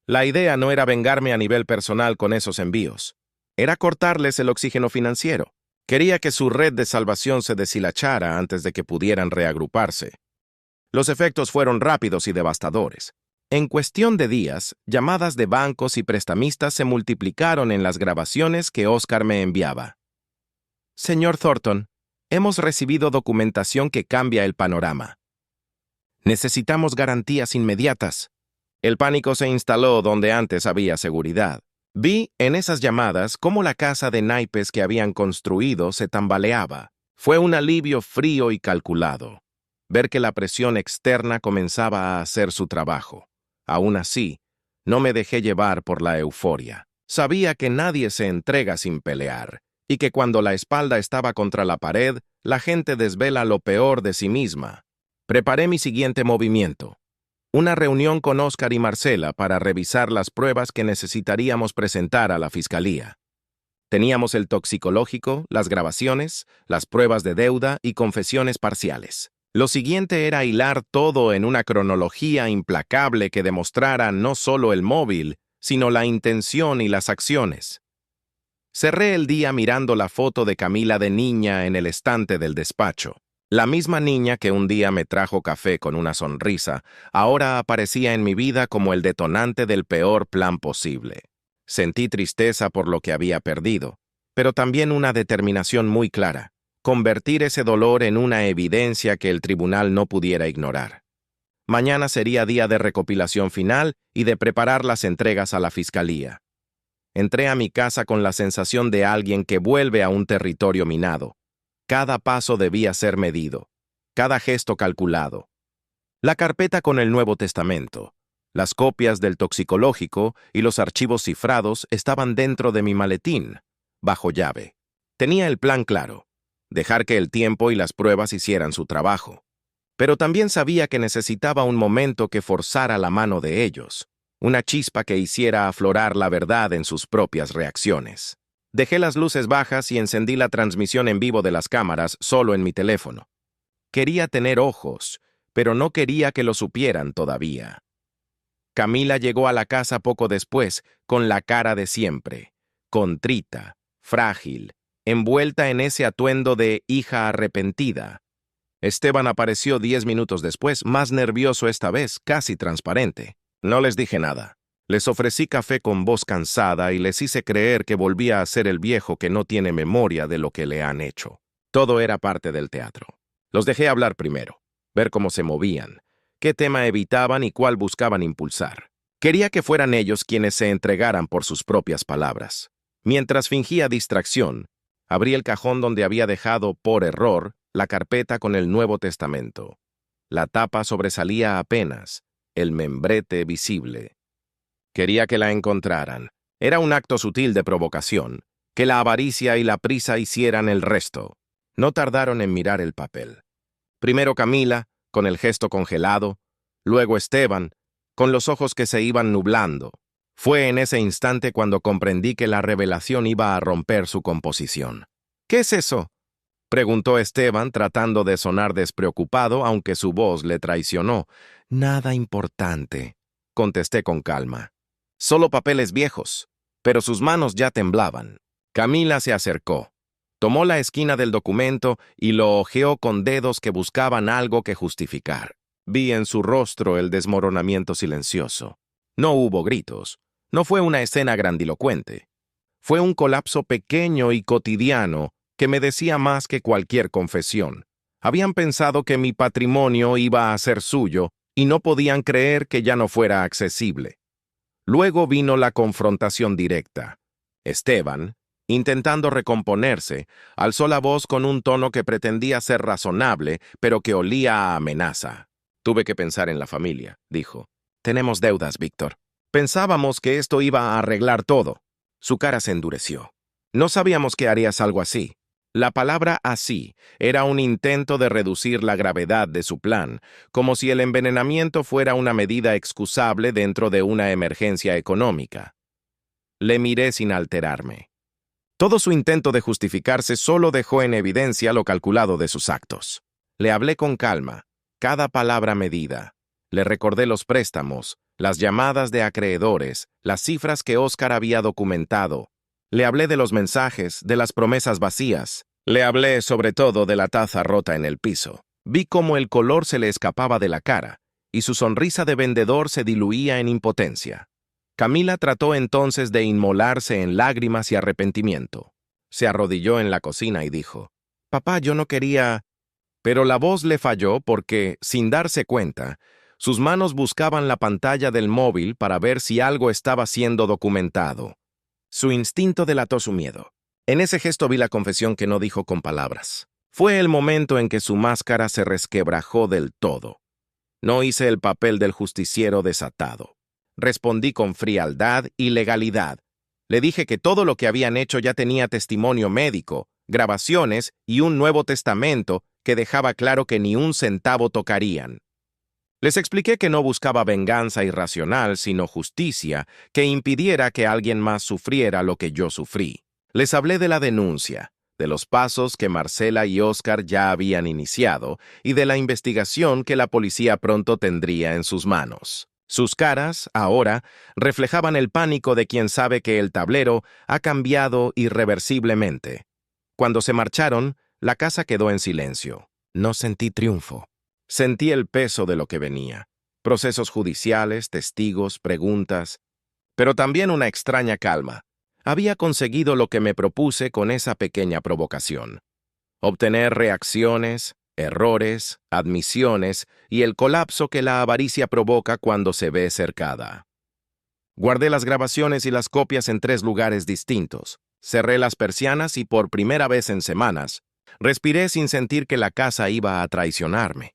La idea no era vengarme a nivel personal con esos envíos. Era cortarles el oxígeno financiero. Quería que su red de salvación se deshilachara antes de que pudieran reagruparse. Los efectos fueron rápidos y devastadores. En cuestión de días, llamadas de bancos y prestamistas se multiplicaron en las grabaciones que Óscar me enviaba. Señor Thornton, hemos recibido documentación que cambia el panorama. Necesitamos garantías inmediatas. El pánico se instaló donde antes había seguridad. Vi en esas llamadas cómo la casa de naipes que habían construido se tambaleaba. Fue un alivio frío y calculado. Ver que la presión externa comenzaba a hacer su trabajo. Aún así, no me dejé llevar por la euforia. Sabía que nadie se entrega sin pelear, y que cuando la espalda estaba contra la pared, la gente desvela lo peor de sí misma. Preparé mi siguiente movimiento. Una reunión con Óscar y Marcela para revisar las pruebas que necesitaríamos presentar a la fiscalía. Teníamos el toxicológico, las grabaciones, las pruebas de deuda y confesiones parciales. Lo siguiente era hilar todo en una cronología implacable que demostrara no solo el móvil, sino la intención y las acciones. Cerré el día mirando la foto de Camila de niña en el estante del despacho. La misma niña que un día me trajo café con una sonrisa, ahora aparecía en mi vida como el detonante del peor plan posible. Sentí tristeza por lo que había perdido, pero también una determinación muy clara. convertir ese dolor en una evidencia que el tribunal no pudiera ignorar. Mañana sería día de recopilación final y de preparar las entregas a la fiscalía. Entré a mi casa con la sensación de alguien que vuelve a un territorio minado. Cada paso debía ser medido, cada gesto calculado. La carpeta con el Nuevo Testamento, las copias del toxicológico y los archivos cifrados estaban dentro de mi maletín, bajo llave. Tenía el plan claro, dejar que el tiempo y las pruebas hicieran su trabajo. Pero también sabía que necesitaba un momento que forzara la mano de ellos, una chispa que hiciera aflorar la verdad en sus propias reacciones. Dejé las luces bajas y encendí la transmisión en vivo de las cámaras solo en mi teléfono. Quería tener ojos, pero no quería que lo supieran todavía. Camila llegó a la casa poco después, con la cara de siempre, contrita, frágil, envuelta en ese atuendo de hija arrepentida. Esteban apareció 10 minutos después, más nervioso esta vez, casi transparente. No les dije nada. Les ofrecí café con voz cansada y les hice creer que volvía a ser el viejo que no tiene memoria de lo que le han hecho. Todo era parte del teatro. Los dejé hablar primero, ver cómo se movían, qué tema evitaban y cuál buscaban impulsar. Quería que fueran ellos quienes se entregaran por sus propias palabras. Mientras fingía distracción, abrí el cajón donde había dejado, por error, la carpeta con el Nuevo Testamento. La tapa sobresalía apenas, el membrete visible. Quería que la encontraran. Era un acto sutil de provocación, que la avaricia y la prisa hicieran el resto. No tardaron en mirar el papel. Primero Camila, con el gesto congelado, luego Esteban, con los ojos que se iban nublando. Fue en ese instante cuando comprendí que la revelación iba a romper su composición. ¿Qué es eso?, preguntó Esteban, tratando de sonar despreocupado, aunque su voz le traicionó. Nada importante, contesté con calma. Solo papeles viejos, pero sus manos ya temblaban. Camila se acercó. Tomó la esquina del documento y lo hojeó con dedos que buscaban algo que justificar. Vi en su rostro el desmoronamiento silencioso. No hubo gritos. No fue una escena grandilocuente. Fue un colapso pequeño y cotidiano que me decía más que cualquier confesión. Habían pensado que mi patrimonio iba a ser suyo y no podían creer que ya no fuera accesible. Luego vino la confrontación directa. Esteban, intentando recomponerse, alzó la voz con un tono que pretendía ser razonable, pero que olía a amenaza. Tuve que pensar en la familia, dijo. Tenemos deudas, Víctor. Pensábamos que esto iba a arreglar todo. Su cara se endureció. No sabíamos que harías algo así. La palabra así era un intento de reducir la gravedad de su plan, como si el envenenamiento fuera una medida excusable dentro de una emergencia económica. Le miré sin alterarme. Todo su intento de justificarse solo dejó en evidencia lo calculado de sus actos. Le hablé con calma, cada palabra medida. Le recordé los préstamos, las llamadas de acreedores, las cifras que Óscar había documentado. Le hablé de los mensajes, de las promesas vacías. Le hablé sobre todo de la taza rota en el piso. Vi cómo el color se le escapaba de la cara, y su sonrisa de vendedor se diluía en impotencia. Camila trató entonces de inmolarse en lágrimas y arrepentimiento. Se arrodilló en la cocina y dijo, «Papá, yo no quería...». Pero la voz le falló porque, sin darse cuenta, sus manos buscaban la pantalla del móvil para ver si algo estaba siendo documentado. Su instinto delató su miedo. En ese gesto vi la confesión que no dijo con palabras. Fue el momento en que su máscara se resquebrajó del todo. No hice el papel del justiciero desatado. Respondí con frialdad y legalidad. Le dije que todo lo que habían hecho ya tenía testimonio médico, grabaciones y un Nuevo Testamento que dejaba claro que ni un centavo tocarían. Les expliqué que no buscaba venganza irracional, sino justicia, que impidiera que alguien más sufriera lo que yo sufrí. Les hablé de la denuncia, de los pasos que Marcela y Óscar ya habían iniciado y de la investigación que la policía pronto tendría en sus manos. Sus caras, ahora, reflejaban el pánico de quien sabe que el tablero ha cambiado irreversiblemente. Cuando se marcharon, la casa quedó en silencio. No sentí triunfo. Sentí el peso de lo que venía. Procesos judiciales, testigos, preguntas, pero también una extraña calma. Había conseguido lo que me propuse con esa pequeña provocación. obtener reacciones, errores, admisiones y el colapso que la avaricia provoca cuando se ve cercada. Guardé las grabaciones y las copias en 3 lugares distintos. Cerré las persianas y por primera vez en semanas, respiré sin sentir que la casa iba a traicionarme.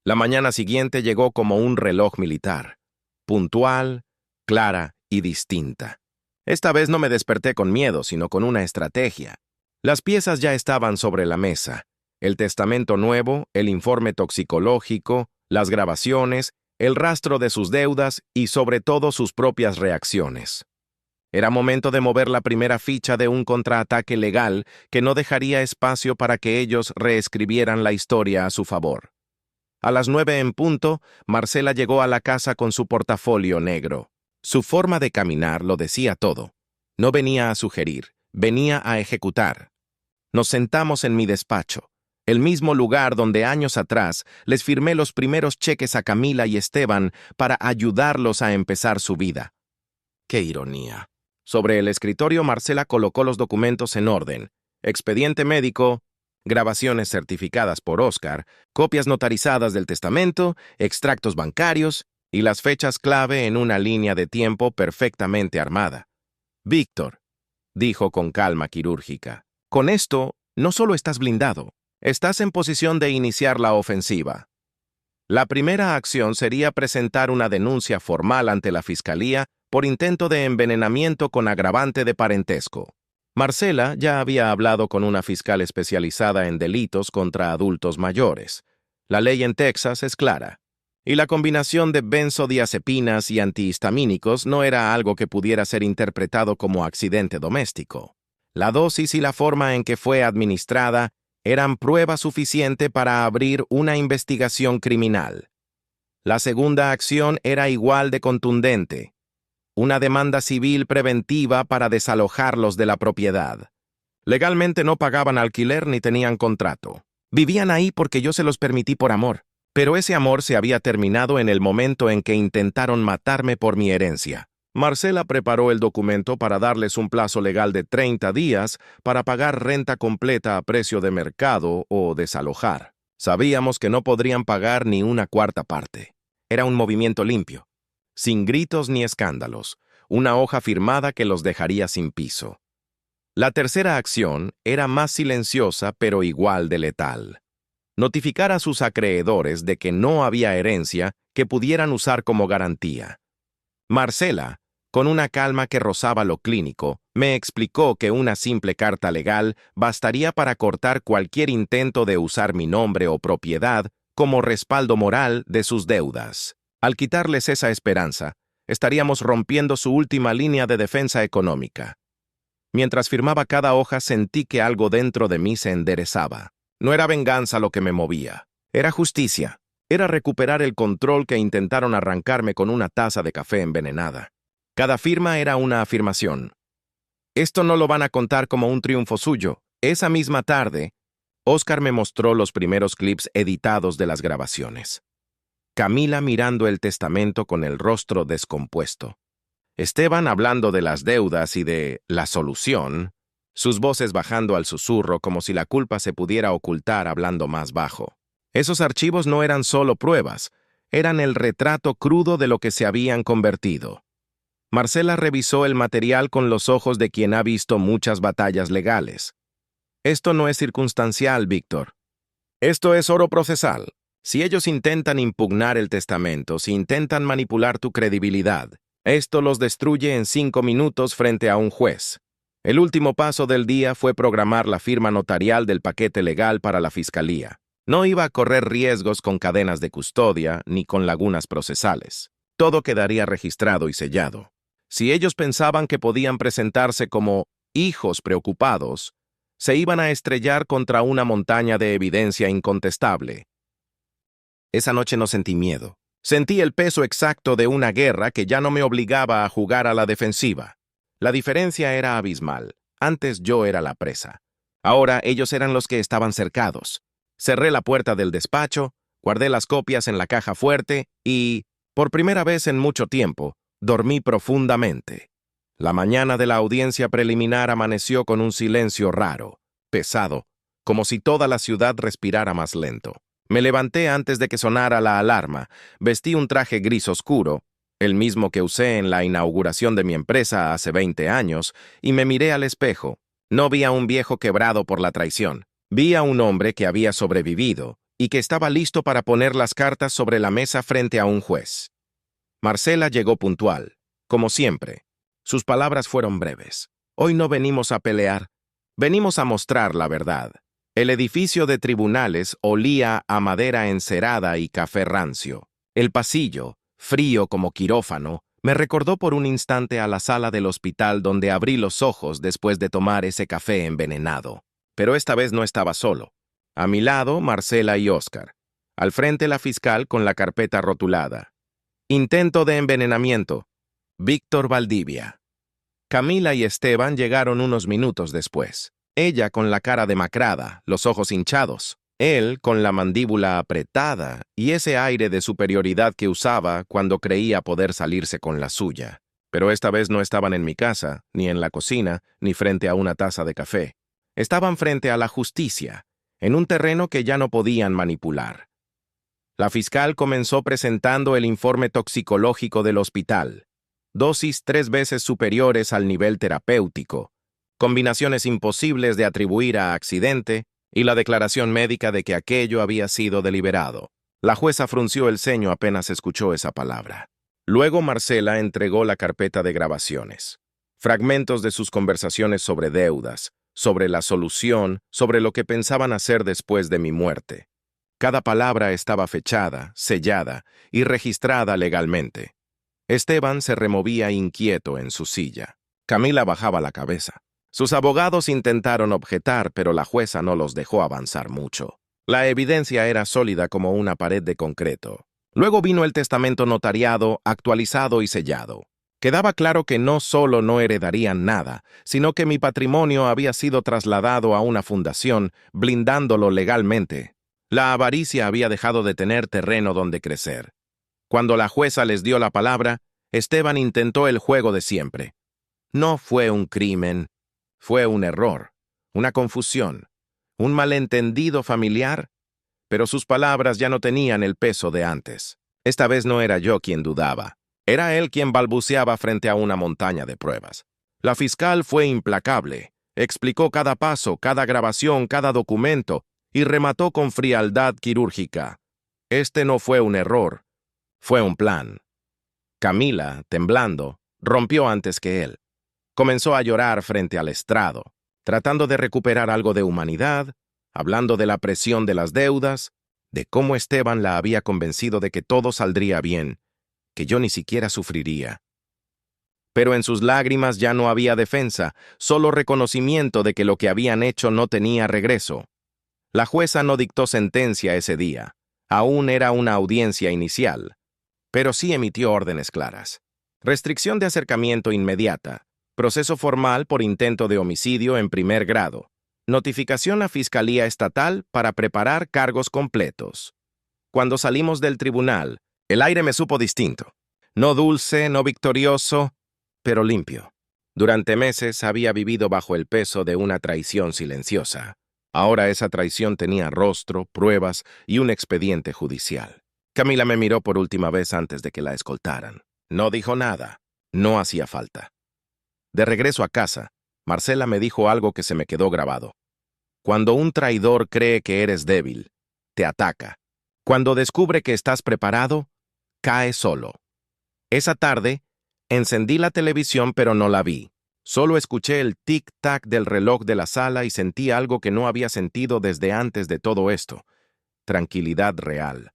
La mañana siguiente llegó como un reloj militar, puntual, clara y distinta. Esta vez no me desperté con miedo, sino con una estrategia. Las piezas ya estaban sobre la mesa. El testamento nuevo, el informe toxicológico, las grabaciones, el rastro de sus deudas y sobre todo sus propias reacciones. Era momento de mover la primera ficha de un contraataque legal que no dejaría espacio para que ellos reescribieran la historia a su favor. A las 9 en punto, Marcela llegó a la casa con su portafolio negro. Su forma de caminar lo decía todo. No venía a sugerir, venía a ejecutar. Nos sentamos en mi despacho, el mismo lugar donde años atrás les firmé los primeros cheques a Camila y Esteban para ayudarlos a empezar su vida. ¡Qué ironía! Sobre el escritorio, Marcela colocó los documentos en orden: expediente médico, grabaciones certificadas por Oscar, copias notarizadas del testamento, extractos bancarios y las fechas clave en una línea de tiempo perfectamente armada. «Víctor», dijo con calma quirúrgica, «con esto no solo estás blindado, estás en posición de iniciar la ofensiva. La primera acción sería presentar una denuncia formal ante la Fiscalía por intento de envenenamiento con agravante de parentesco. Marcela ya había hablado con una fiscal especializada en delitos contra adultos mayores. La ley en Texas es clara, y la combinación de benzodiazepinas y antihistamínicos no era algo que pudiera ser interpretado como accidente doméstico. La dosis y la forma en que fue administrada eran prueba suficiente para abrir una investigación criminal. La segunda acción era igual de contundente: una demanda civil preventiva para desalojarlos de la propiedad. Legalmente no pagaban alquiler ni tenían contrato. Vivían ahí porque yo se los permití por amor, pero ese amor se había terminado en el momento en que intentaron matarme por mi herencia. Marcela preparó el documento para darles un plazo legal de 30 días para pagar renta completa a precio de mercado o desalojar. Sabíamos que no podrían pagar ni una cuarta parte. Era un movimiento limpio, sin gritos ni escándalos, una hoja firmada que los dejaría sin piso. La tercera acción era más silenciosa pero igual de letal: notificar a sus acreedores de que no había herencia que pudieran usar como garantía. Marcela, con una calma que rozaba lo clínico, me explicó que una simple carta legal bastaría para cortar cualquier intento de usar mi nombre o propiedad como respaldo moral de sus deudas. Al quitarles esa esperanza, estaríamos rompiendo su última línea de defensa económica. Mientras firmaba cada hoja, sentí que algo dentro de mí se enderezaba. No era venganza lo que me movía, era justicia. Era recuperar el control que intentaron arrancarme con una taza de café envenenada. Cada firma era una afirmación. Esto no lo van a contar como un triunfo suyo. Esa misma tarde, Oscar me mostró los primeros clips editados de las grabaciones. Camila mirando el testamento con el rostro descompuesto. Esteban hablando de las deudas y de la solución, sus voces bajando al susurro como si la culpa se pudiera ocultar hablando más bajo. Esos archivos no eran solo pruebas, eran el retrato crudo de lo que se habían convertido. Marcela revisó el material con los ojos de quien ha visto muchas batallas legales. Esto no es circunstancial, Víctor. Esto es oro procesal. Si ellos intentan impugnar el testamento, si intentan manipular tu credibilidad, esto los destruye en 5 minutos frente a un juez. El último paso del día fue programar la firma notarial del paquete legal para la Fiscalía. No iba a correr riesgos con cadenas de custodia ni con lagunas procesales. Todo quedaría registrado y sellado. Si ellos pensaban que podían presentarse como hijos preocupados, se iban a estrellar contra una montaña de evidencia incontestable. Esa noche no sentí miedo. Sentí el peso exacto de una guerra que ya no me obligaba a jugar a la defensiva. La diferencia era abismal. Antes yo era la presa. Ahora ellos eran los que estaban cercados. Cerré la puerta del despacho, guardé las copias en la caja fuerte y, por primera vez en mucho tiempo, dormí profundamente. La mañana de la audiencia preliminar amaneció con un silencio raro, pesado, como si toda la ciudad respirara más lento. Me levanté antes de que sonara la alarma, vestí un traje gris oscuro, el mismo que usé en la inauguración de mi empresa hace 20 años, y me miré al espejo. No vi a un viejo quebrado por la traición. Vi a un hombre que había sobrevivido y que estaba listo para poner las cartas sobre la mesa frente a un juez. Marcela llegó puntual, como siempre. Sus palabras fueron breves. Hoy no venimos a pelear, venimos a mostrar la verdad. El edificio de tribunales olía a madera encerada y café rancio. El pasillo, frío como quirófano, me recordó por un instante a la sala del hospital donde abrí los ojos después de tomar ese café envenenado. Pero esta vez no estaba solo. A mi lado, Marcela y Oscar. Al frente, la fiscal con la carpeta rotulada. Intento de envenenamiento. Víctor Valdivia. Camila y Esteban llegaron unos minutos después. Ella con la cara demacrada, los ojos hinchados. Él con la mandíbula apretada y ese aire de superioridad que usaba cuando creía poder salirse con la suya. Pero esta vez no estaban en mi casa, ni en la cocina, ni frente a una taza de café. Estaban frente a la justicia, en un terreno que ya no podían manipular. La fiscal comenzó presentando el informe toxicológico del hospital. Dosis 3 veces superiores al nivel terapéutico, combinaciones imposibles de atribuir a accidente y la declaración médica de que aquello había sido deliberado. La jueza frunció el ceño apenas escuchó esa palabra. Luego Marcela entregó la carpeta de grabaciones. Fragmentos de sus conversaciones sobre deudas, sobre la solución, sobre lo que pensaban hacer después de mi muerte. Cada palabra estaba fechada, sellada y registrada legalmente. Esteban se removía inquieto en su silla. Camila bajaba la cabeza. Sus abogados intentaron objetar, pero la jueza no los dejó avanzar mucho. La evidencia era sólida como una pared de concreto. Luego vino el testamento notariado, actualizado y sellado. Quedaba claro que no solo no heredarían nada, sino que mi patrimonio había sido trasladado a una fundación, blindándolo legalmente. La avaricia había dejado de tener terreno donde crecer. Cuando la jueza les dio la palabra, Esteban intentó el juego de siempre. No fue un crimen, fue un error, una confusión, un malentendido familiar, pero sus palabras ya no tenían el peso de antes. Esta vez no era yo quien dudaba, era él quien balbuceaba frente a una montaña de pruebas. La fiscal fue implacable, explicó cada paso, cada grabación, cada documento, y remató con frialdad quirúrgica. Este no fue un error, fue un plan. Camila, temblando, rompió antes que él. Comenzó a llorar frente al estrado, tratando de recuperar algo de humanidad, hablando de la presión de las deudas, de cómo Esteban la había convencido de que todo saldría bien, que yo ni siquiera sufriría. Pero en sus lágrimas ya no había defensa, solo reconocimiento de que lo que habían hecho no tenía regreso. La jueza no dictó sentencia ese día, aún era una audiencia inicial, pero sí emitió órdenes claras. Restricción de acercamiento inmediata, proceso formal por intento de homicidio en primer grado, notificación a Fiscalía Estatal para preparar cargos completos. Cuando salimos del tribunal, el aire me supo distinto. No dulce, no victorioso, pero limpio. Durante meses había vivido bajo el peso de una traición silenciosa. Ahora esa traición tenía rostro, pruebas y un expediente judicial. Camila me miró por última vez antes de que la escoltaran. No dijo nada. No hacía falta. De regreso a casa, Marcela me dijo algo que se me quedó grabado. Cuando un traidor cree que eres débil, te ataca. Cuando descubre que estás preparado, cae solo. Esa tarde, encendí la televisión pero no la vi. Solo escuché el tic-tac del reloj de la sala y sentí algo que no había sentido desde antes de todo esto. Tranquilidad real.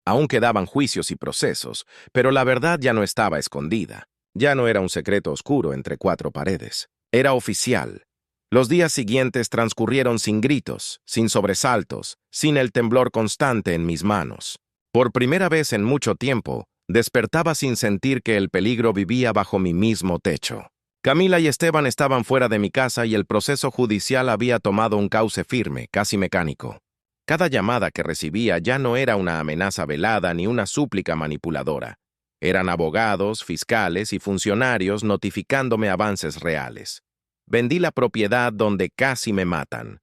Aún quedaban juicios y procesos, pero la verdad ya no estaba escondida. Ya no era un secreto oscuro entre 4 paredes. Era oficial. Los días siguientes transcurrieron sin gritos, sin sobresaltos, sin el temblor constante en mis manos. Por primera vez en mucho tiempo, despertaba sin sentir que el peligro vivía bajo mi mismo techo. Camila y Esteban estaban fuera de mi casa y el proceso judicial había tomado un cauce firme, casi mecánico. Cada llamada que recibía ya no era una amenaza velada ni una súplica manipuladora. Eran abogados, fiscales y funcionarios notificándome avances reales. Vendí la propiedad donde casi me matan.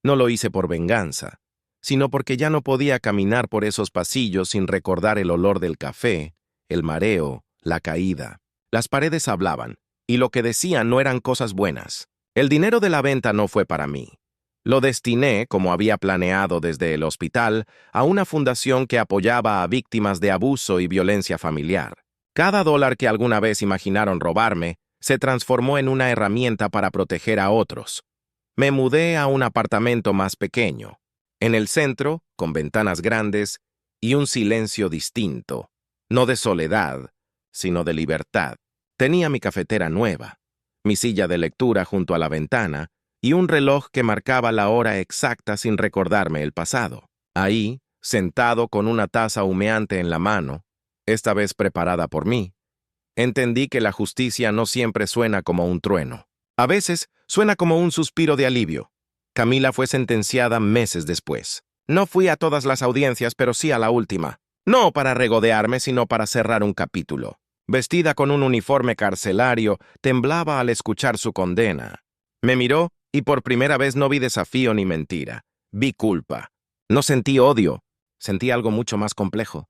No lo hice por venganza, sino porque ya no podía caminar por esos pasillos sin recordar el olor del café, el mareo, la caída. Las paredes hablaban, y lo que decían no eran cosas buenas. El dinero de la venta no fue para mí. Lo destiné, como había planeado desde el hospital, a una fundación que apoyaba a víctimas de abuso y violencia familiar. Cada dólar que alguna vez imaginaron robarme se transformó en una herramienta para proteger a otros. Me mudé a un apartamento más pequeño, en el centro, con ventanas grandes y un silencio distinto, no de soledad, sino de libertad. Tenía mi cafetera nueva, mi silla de lectura junto a la ventana y un reloj que marcaba la hora exacta sin recordarme el pasado. Ahí, sentado con una taza humeante en la mano, esta vez preparada por mí, entendí que la justicia no siempre suena como un trueno. A veces suena como un suspiro de alivio. Camila fue sentenciada meses después. No fui a todas las audiencias, pero sí a la última. No para regodearme, sino para cerrar un capítulo. Vestida con un uniforme carcelario, temblaba al escuchar su condena. Me miró y por primera vez no vi desafío ni mentira. Vi culpa. No sentí odio. Sentí algo mucho más complejo.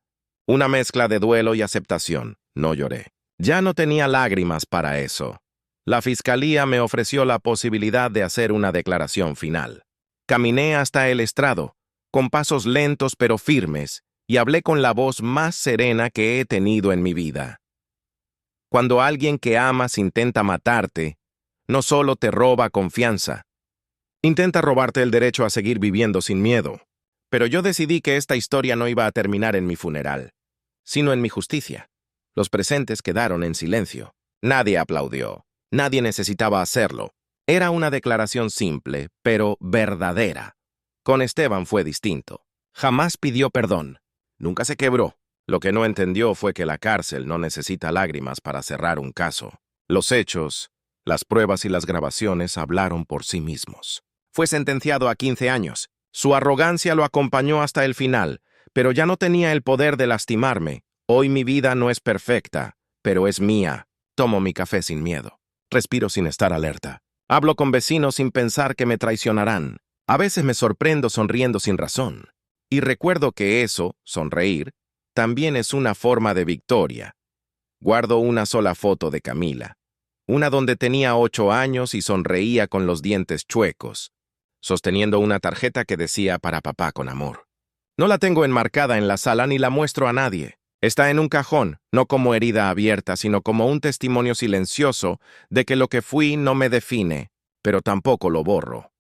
Una mezcla de duelo y aceptación. No lloré. Ya no tenía lágrimas para eso. La fiscalía me ofreció la posibilidad de hacer una declaración final. Caminé hasta el estrado, con pasos lentos pero firmes, y hablé con la voz más serena que he tenido en mi vida. Cuando alguien que amas intenta matarte, no solo te roba confianza, intenta robarte el derecho a seguir viviendo sin miedo. Pero yo decidí que esta historia no iba a terminar en mi funeral, sino en mi justicia. Los presentes quedaron en silencio. Nadie aplaudió. Nadie necesitaba hacerlo. Era una declaración simple, pero verdadera. Con Esteban fue distinto. Jamás pidió perdón. Nunca se quebró. Lo que no entendió fue que la cárcel no necesita lágrimas para cerrar un caso. Los hechos, las pruebas y las grabaciones hablaron por sí mismos. Fue sentenciado a 15 años. Su arrogancia lo acompañó hasta el final, pero ya no tenía el poder de lastimarme. Hoy mi vida no es perfecta, pero es mía. Tomo mi café sin miedo. Respiro sin estar alerta. Hablo con vecinos sin pensar que me traicionarán. A veces me sorprendo sonriendo sin razón. Y recuerdo que eso, sonreír, también es una forma de victoria. Guardo una sola foto de Camila. Una donde tenía 8 años y sonreía con los dientes chuecos, sosteniendo una tarjeta que decía para papá con amor. No la tengo enmarcada en la sala ni la muestro a nadie. Está en un cajón, no como herida abierta, sino como un testimonio silencioso de que lo que fui no me define, pero tampoco lo borro.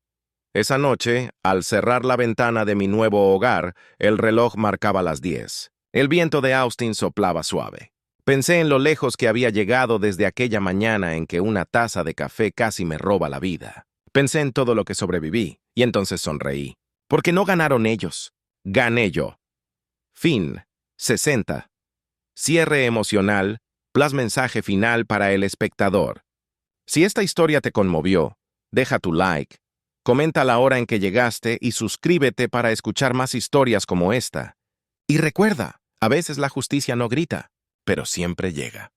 Esa noche, al cerrar la ventana de mi nuevo hogar, el reloj marcaba las 10. El viento de Austin soplaba suave. Pensé en lo lejos que había llegado desde aquella mañana en que una taza de café casi me roba la vida. Pensé en todo lo que sobreviví, y entonces sonreí. Porque no ganaron ellos. Gané yo. Fin. 60. Cierre emocional, plus mensaje final para el espectador. Si esta historia te conmovió, deja tu like, comenta la hora en que llegaste y suscríbete para escuchar más historias como esta. Y recuerda, a veces la justicia no grita, pero siempre llega.